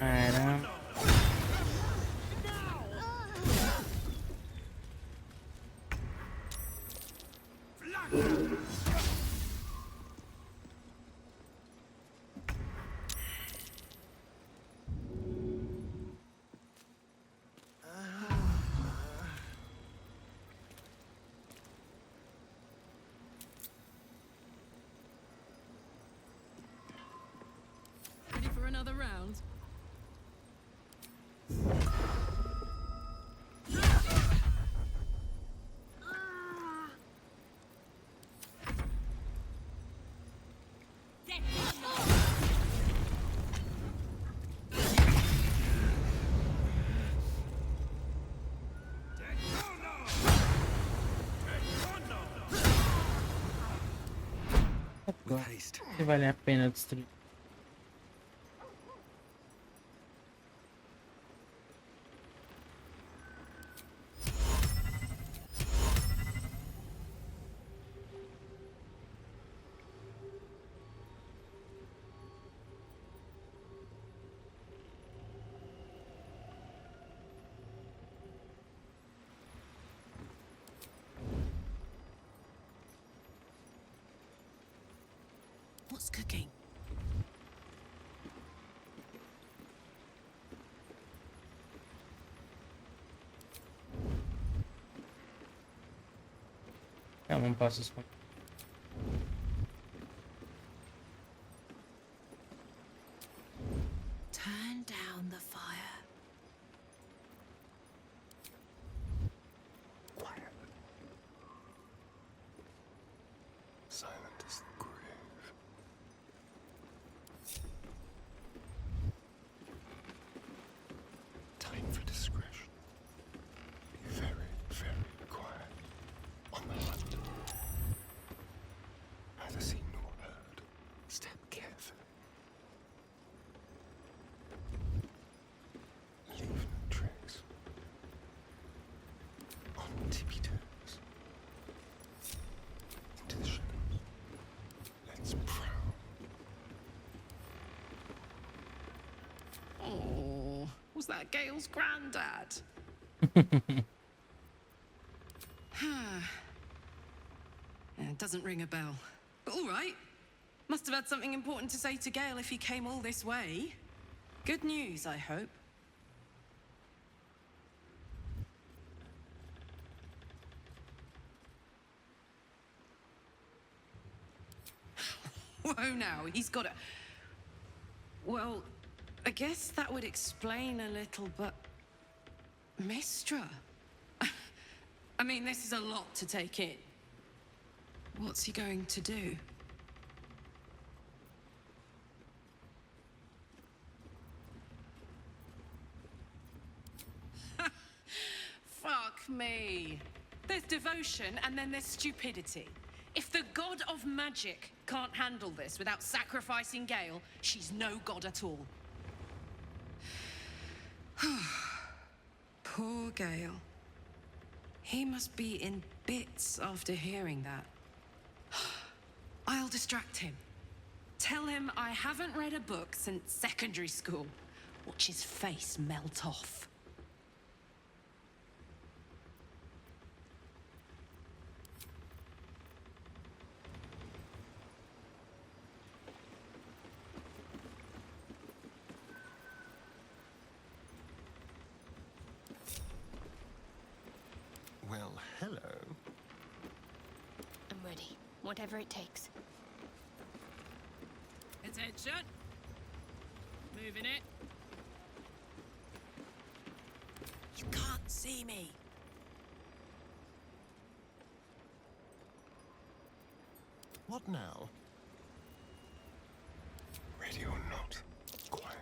Caramba. Ready for another round? Se vale a pena destruir. What's cooking? Calma, não posso esconder. Turn down the fire. Quiet. Silent as the grave. Time for discretion. Be very, very quiet. On the hunt. Neither seen nor heard. Step carefully. Leave no trace. On tippy toes. Into the shadows. Let's prowl. Oh, was that Gale's granddad? It doesn't ring a bell. But all right. Must have had something important to say to Gale if he came all this way. Good news, I hope. Whoa now, he's got a... Well, I guess that would explain a little, but... Mistra? I mean, this is a lot to take in. What's he going to do? Fuck me. There's devotion and then there's stupidity. If the god of magic can't handle this without sacrificing Gale, she's no god at all. Poor Gale. He must be in bits after hearing that. I'll distract him. Tell him I haven't read a book since secondary school. Watch his face melt off. Well, hello. I'm ready. Whatever it takes. Attention. Moving it. You can't see me. What now? Ready or not? Quiet.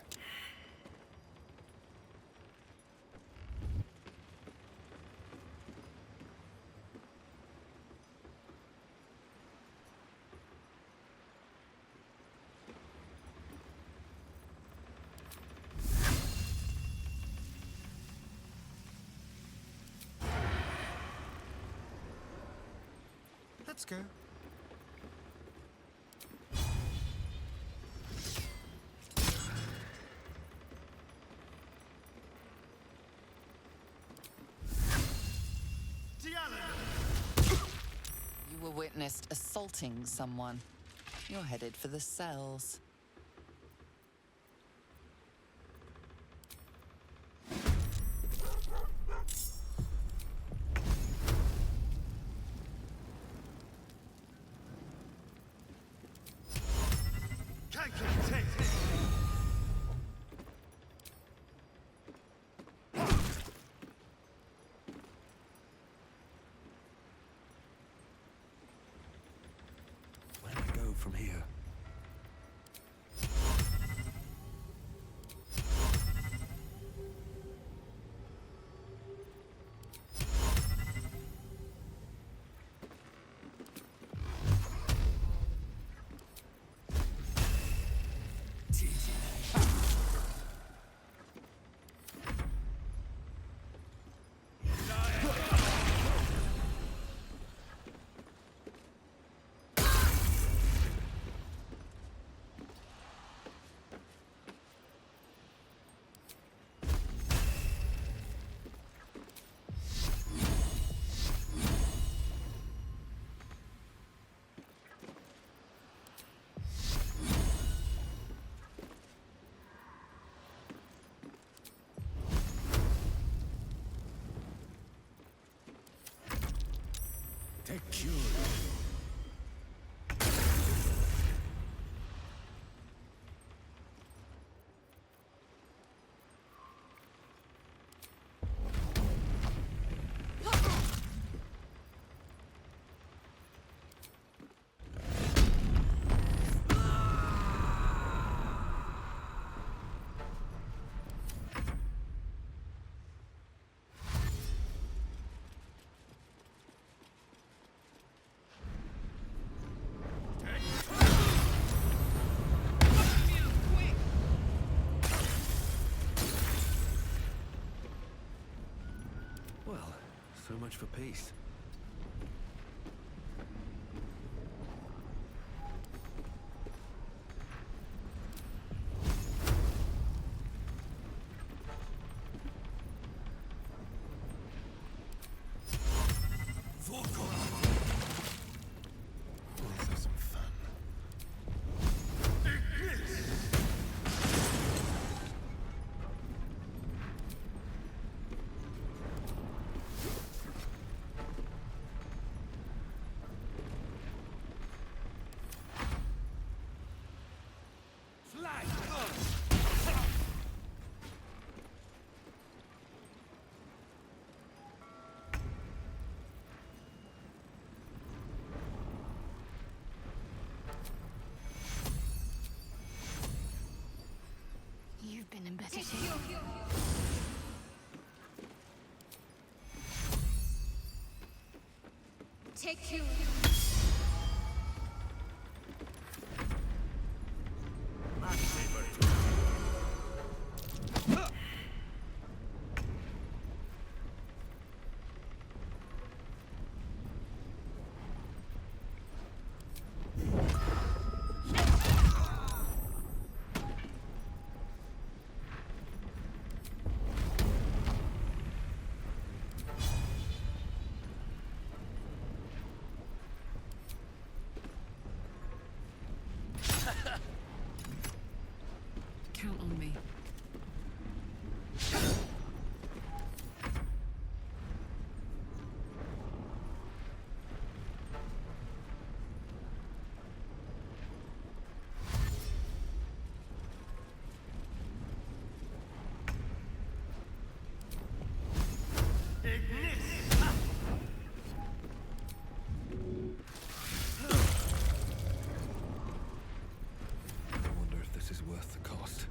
Let's go. You were witnessed assaulting someone. You're headed for the cells. Where do we go from here? So much for peace. You've been in better shape. Take you. Count on me. I wonder if this is worth the cost.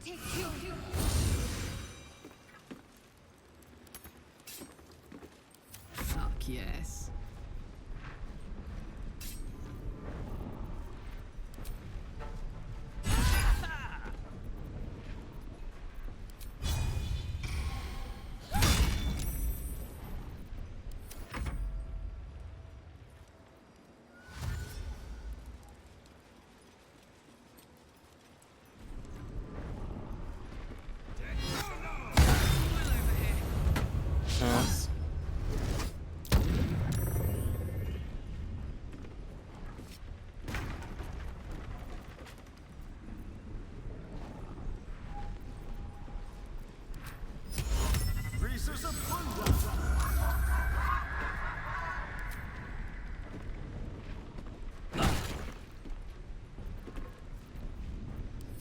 Take you. Fuck yes. Nossa.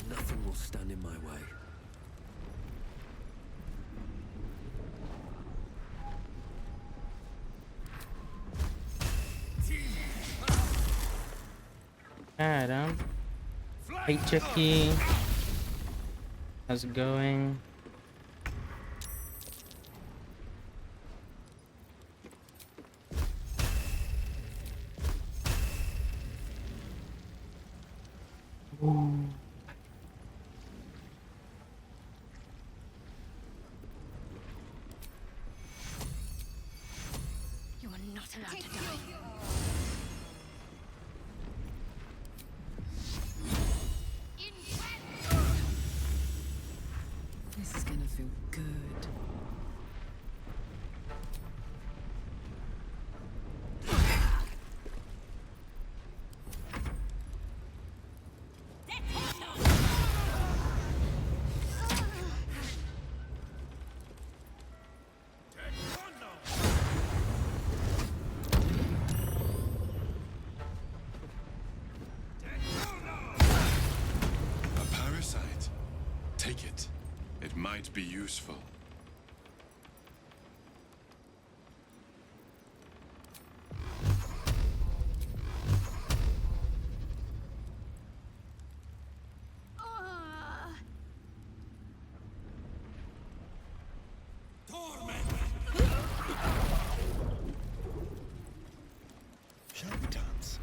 Nothing will stand in my way. Caramba. Hate aqui. How's it going? You are not allowed to die. This is gonna feel good. Take it. It might be useful. Shall we dance?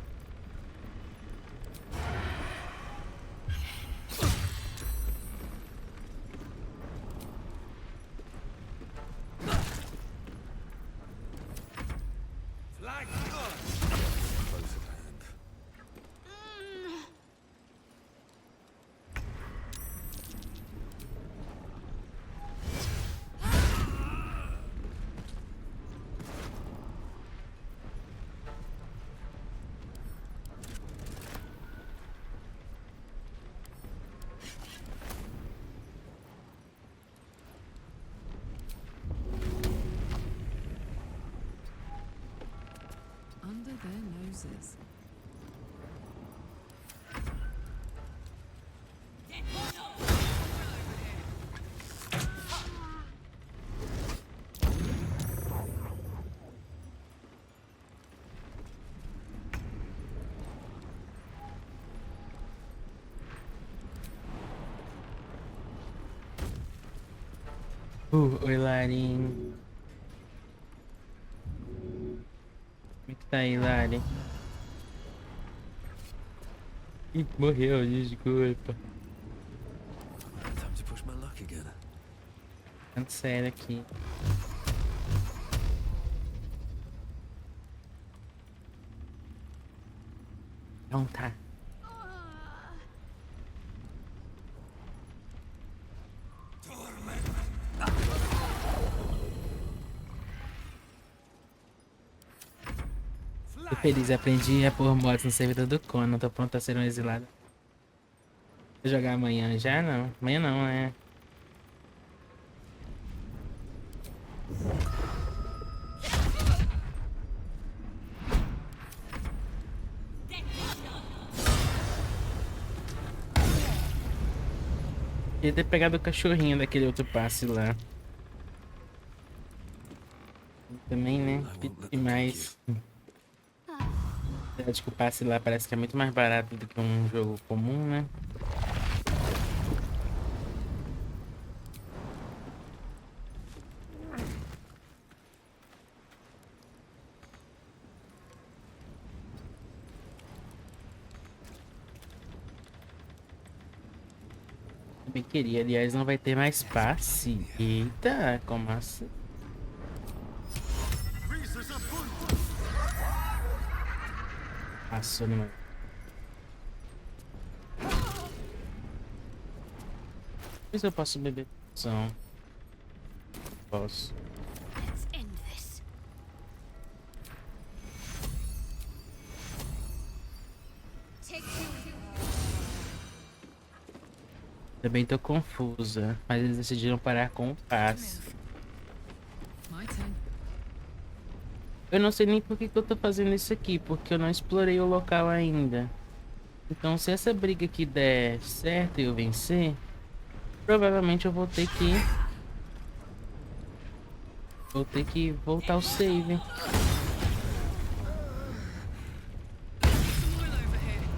Under their noses. Oi, Larinho. Como é que tá aí, Lari? Ih, morreu, desculpa. Time to push my luck again. Ficando sério aqui. Não tá. Tô feliz, aprendi a pôr mods no servidor do Conan, tô pronto a ser um exilado. Vou jogar amanhã já? Não. Amanhã não, né? Queria ter pegado o cachorrinho daquele outro passe lá. Também, né? Demais. Apesar que o passe lá parece que é muito mais barato do que um jogo comum, né? Bem queria, aliás, não vai ter mais passe. Eita, como assim? Passou no... Mas eu posso beber poção. Posso. Também tô confusa, mas eles decidiram parar com o passe. Eu não sei nem por que eu tô fazendo isso aqui, porque eu não explorei o local ainda. Então, se essa briga aqui der certo e eu vencer, provavelmente eu vou ter que voltar ao save.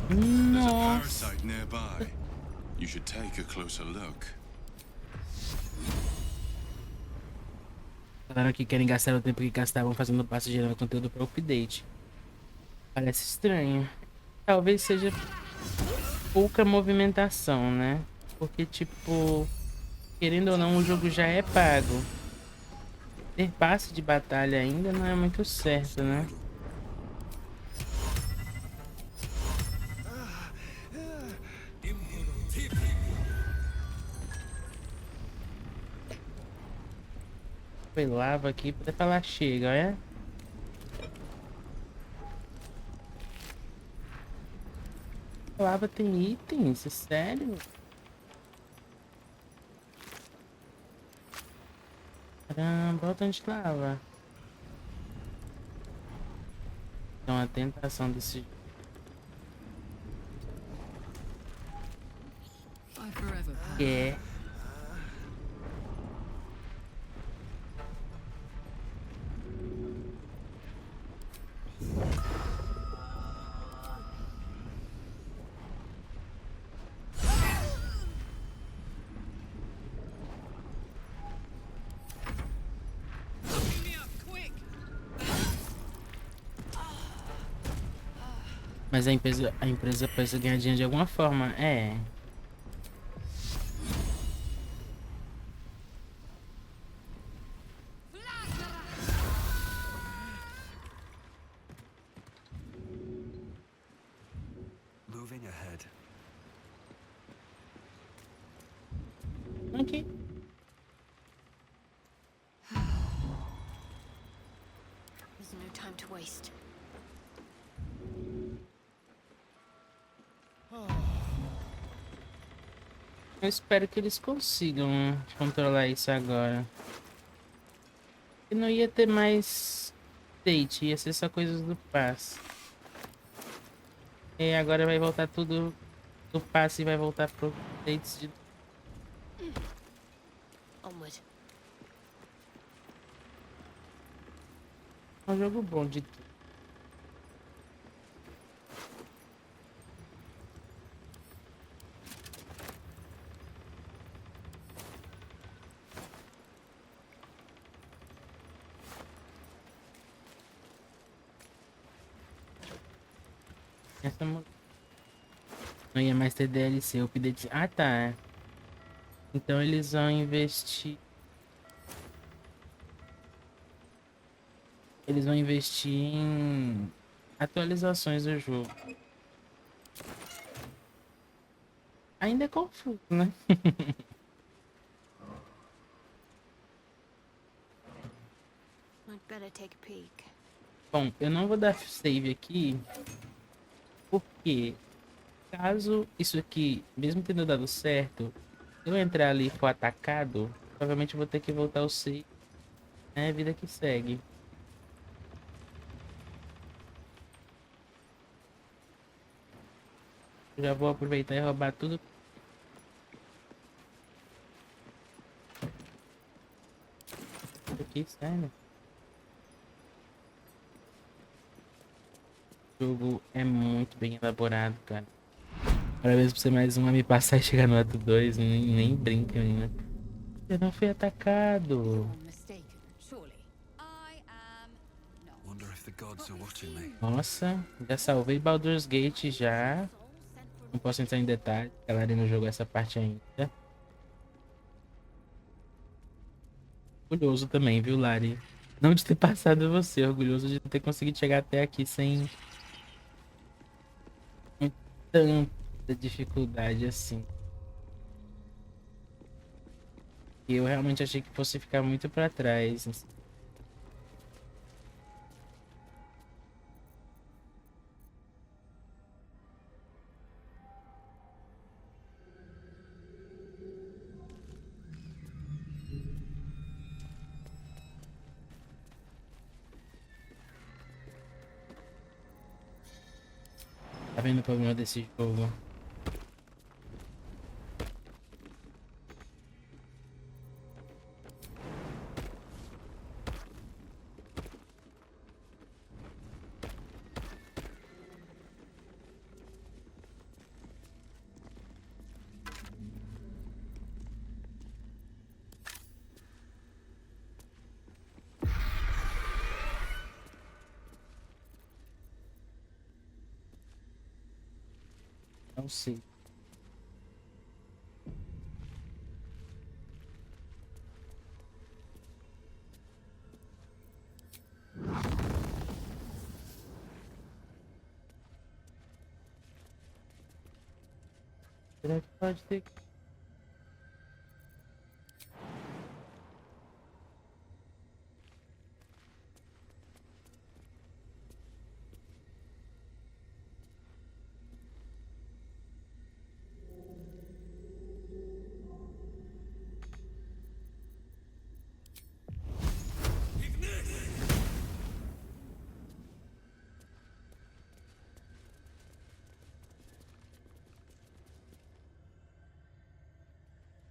Nossa. You should take a closer look. Falaram que querem gastar o tempo que gastavam fazendo passe gerando conteúdo para update. Parece estranho. Talvez seja pouca movimentação, né? Porque, tipo, querendo ou não, o jogo já é pago. Ter passe de batalha ainda não é muito certo, né? Foi lava aqui, poder falar chega, é? Lava tem itens, é sério? Caramba, olha onde lava. Então a tentação desse é mas a empresa precisa ganhar dinheiro de alguma forma, é. Moving ahead. Aqui. There's no time to waste. Eu espero que eles consigam controlar isso agora. E não ia ter mais date, ia ser só coisas do passe. E agora vai voltar tudo do passe e vai voltar pro dates de... Onward. É um jogo bom de tudo. Essa não ia mais ter DLC, update. Ah, tá. Então eles vão investir. Eles vão investir em atualizações do jogo. Ainda é confuso, né? I'd better take a peek. Bom, eu não vou dar save aqui, porque caso isso aqui, mesmo tendo dado certo, eu entrar ali e for atacado, provavelmente eu vou ter que voltar ao save. É a vida que segue. Eu já vou aproveitar e roubar tudo. Aqui, sério. O jogo é muito bem elaborado, cara. Parabéns por ser mais um a me passar e chegar no ato 2. Nem brinca, menina. Eu não fui atacado. Nossa, já salvei Baldur's Gate já. Não posso entrar em detalhes, galera, não jogou essa parte ainda. Orgulhoso também, viu, Lari? Não de ter passado você, orgulhoso de ter conseguido chegar até aqui sem tanta dificuldade assim. E eu realmente achei que fosse ficar muito pra trás, assim. Tá vendo o problema desse jogo? Não sei. Será que pode ter?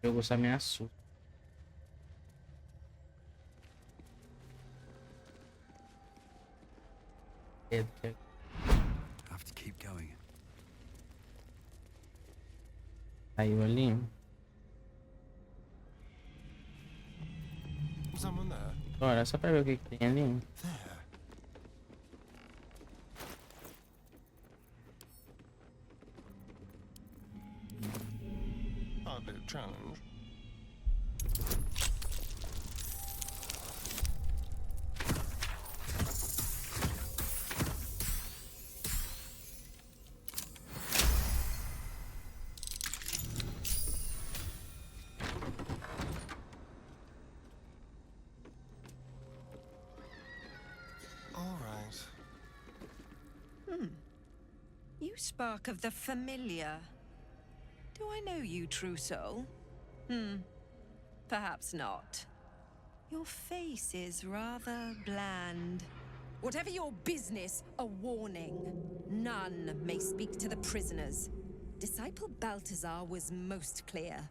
O jogo só me assusta. Have to keep going. Saiu ali. Someone there? Bora, só pra ver o que tem ali. There. Hardly a challenge. You spark of the familiar. Do I know you, true soul? Perhaps not. Your face is rather bland. Whatever your business, a warning. None may speak to the prisoners. Disciple Balthazar was most clear.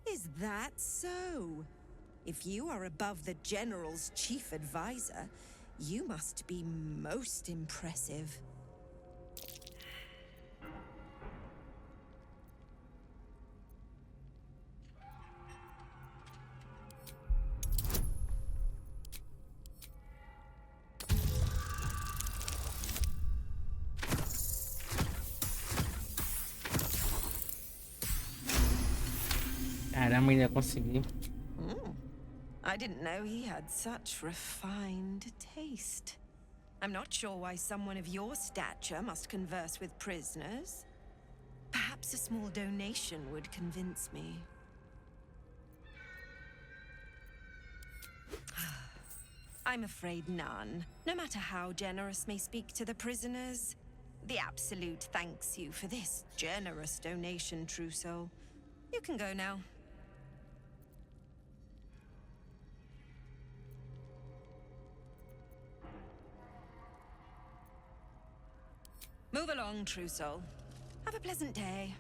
Is that so? If you are above the General's chief advisor, you must be most impressive. Caramba, ainda consegui. I didn't know he had such refined taste. I'm not sure why someone of your stature must converse with prisoners. Perhaps a small donation would convince me. I'm afraid none. No matter how generous may speak to the prisoners, the Absolute thanks you for this generous donation, true soul. You can go now. Move along, true soul. Have a pleasant day.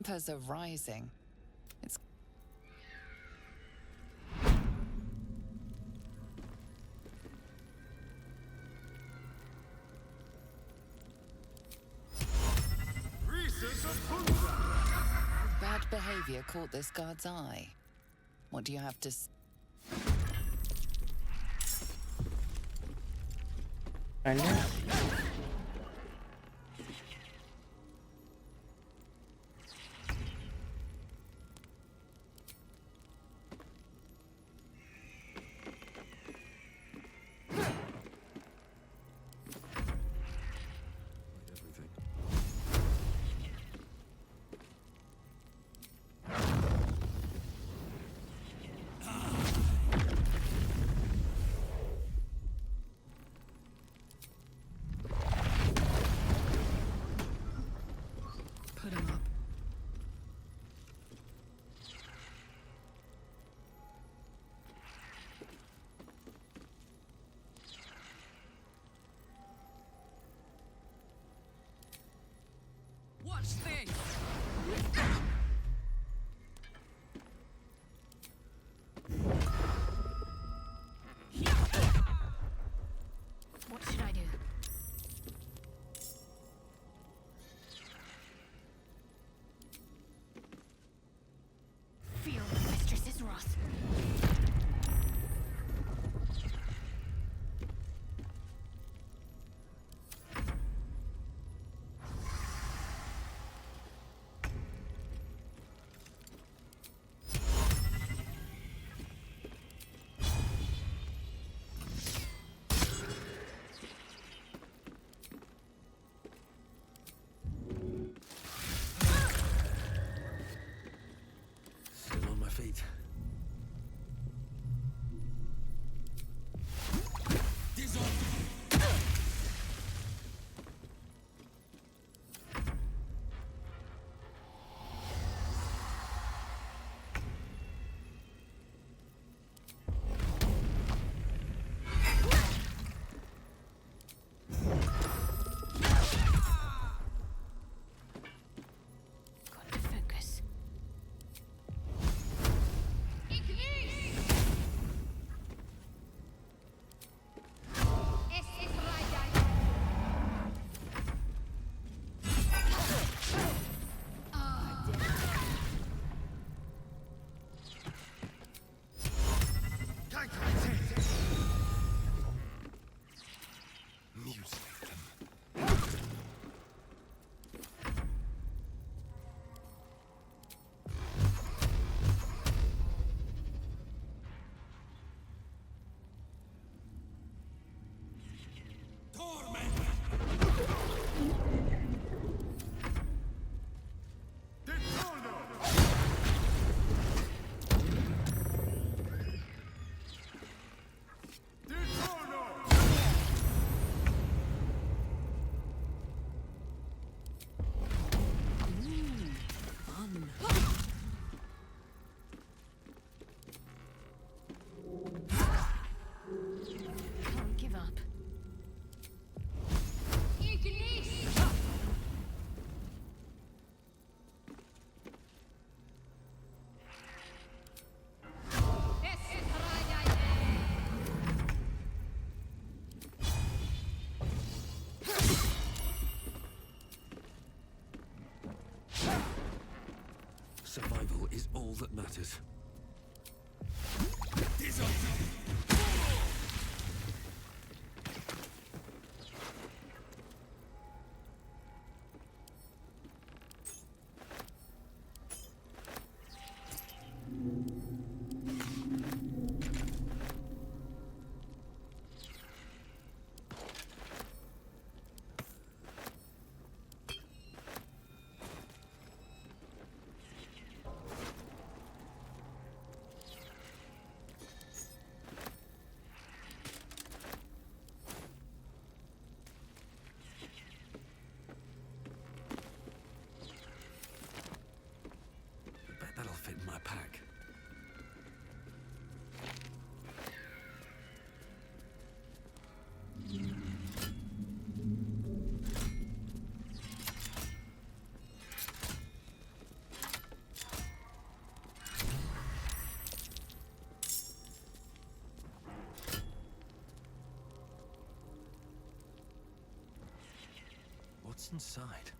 Tempers are rising. It's bad behavior caught this guard's eye. What do you have to all that matters. That'll fit in my pack. What's inside?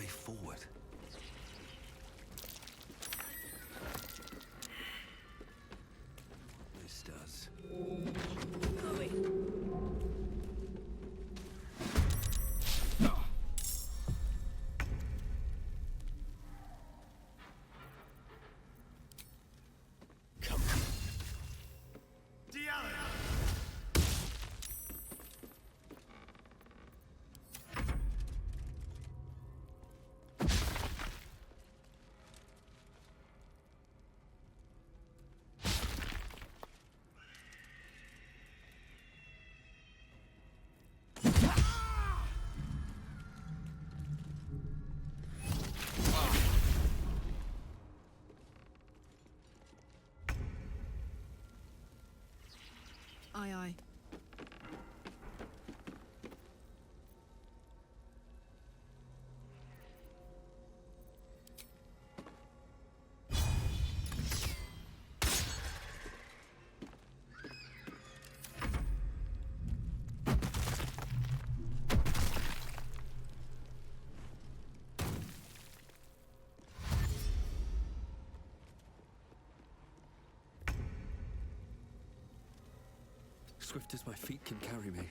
Forward. This does. Come on. Aye, aye. Swift as my feet can carry me.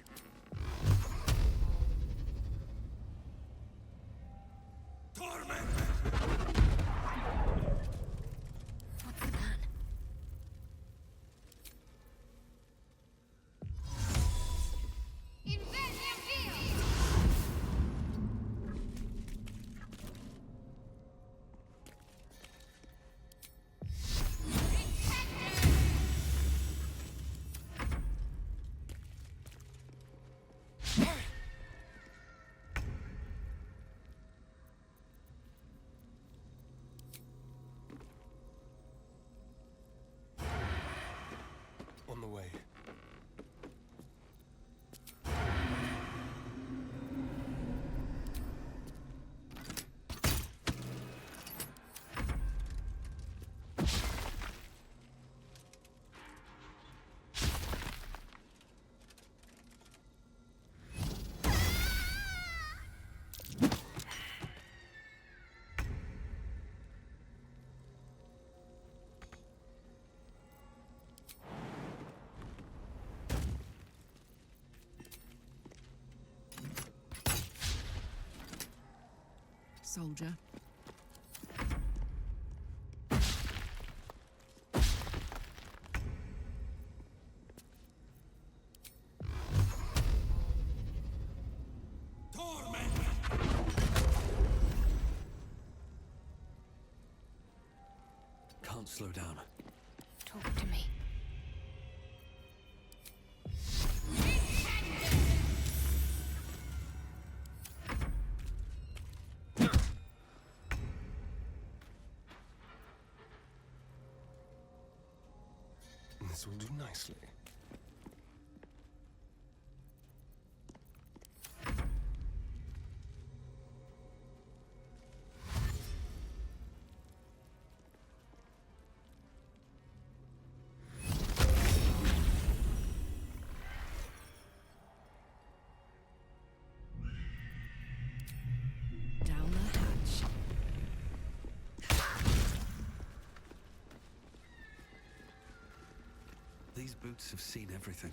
On the way. Soldier. Can't slow down. Talk to me. This will do nicely. Down the hatch. These boots have seen everything.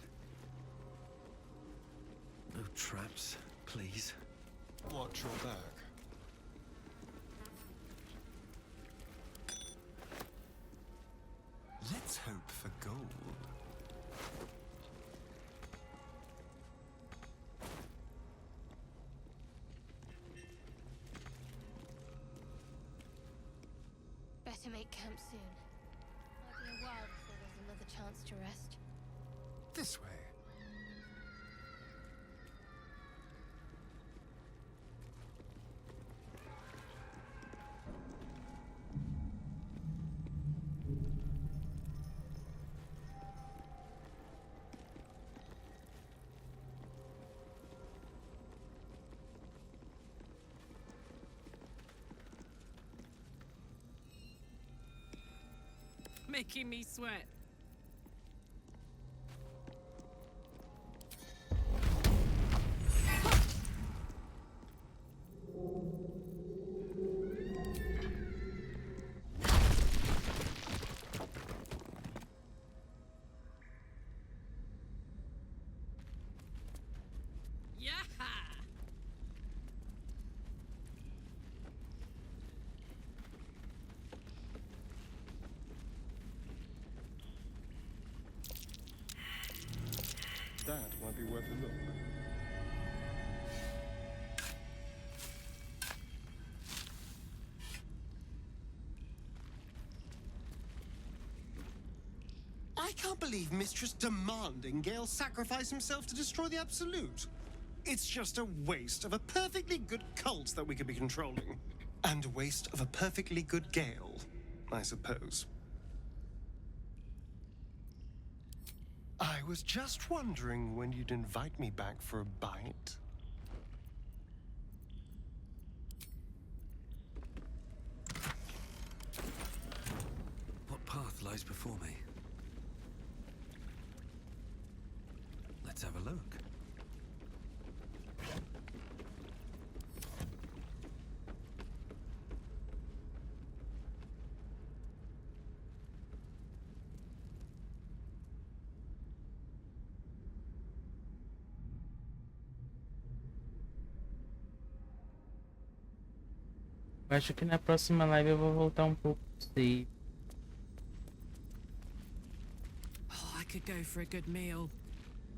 No traps, please. Watch your back. Let's hope for gold. Better make camp soon. Might be a while before there's another chance to rest. This way. Making me sweat. Yeah. That might be worth a look. I can't believe Mistress demanding Gale sacrifice himself to destroy the Absolute. It's just a waste of a perfectly good cult that we could be controlling. And a waste of a perfectly good Gale, I suppose. I was just wondering when you'd invite me back for a bite. What path lies before me? Let's have a look. Eu acho que na próxima live eu vou voltar um pouco pro save. Oh, I could go for a good meal.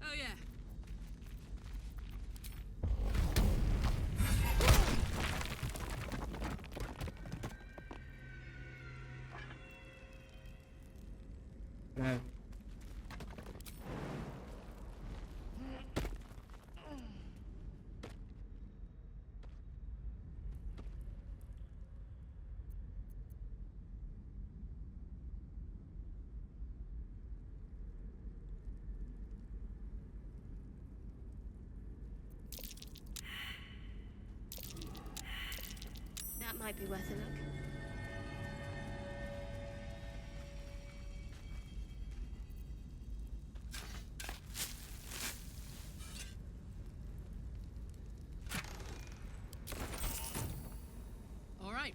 Oh yeah. Ah, That might be worth a look. All right.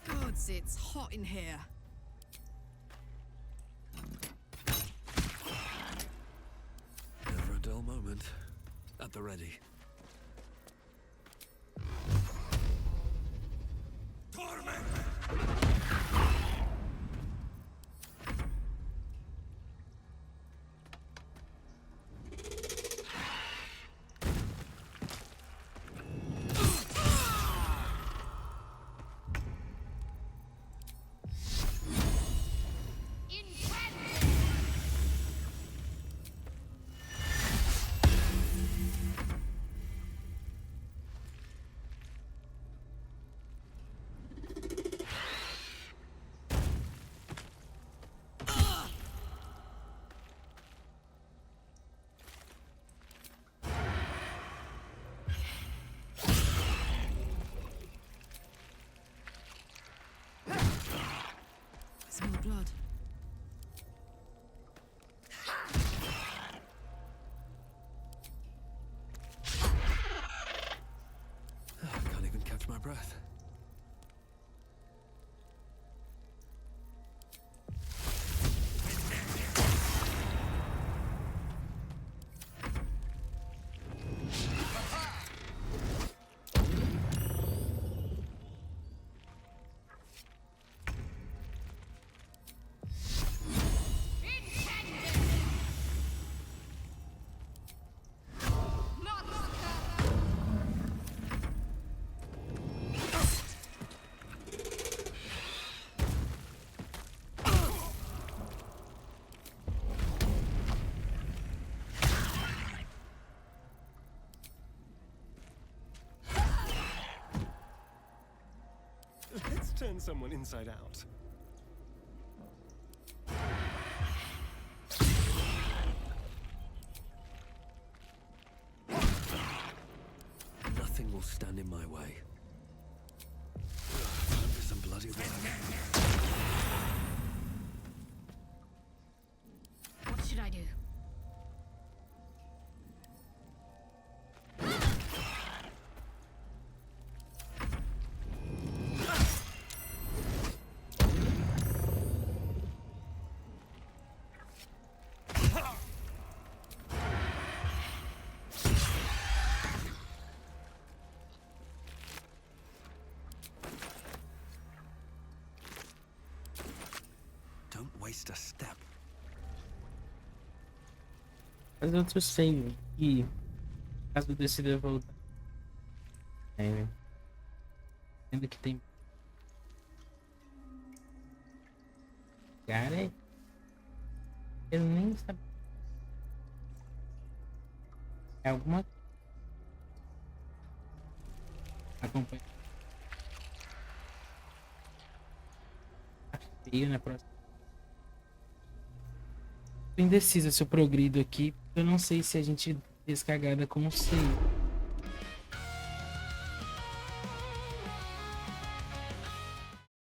Gods, it's hot in here. Never a dull moment. At the ready. breath. Let's turn someone inside out. Nothing will stand in my way. Time for some bloody work. What should I do? Waste a step. Fazer outro save e caso eu decida voltar. Sendo que tem. Cara, eu nem sabia. É alguma. Acompanha. Tá feio, né? Próximo. Tô indecisa se eu progrido aqui. Eu não sei se a gente fez cagada com o save.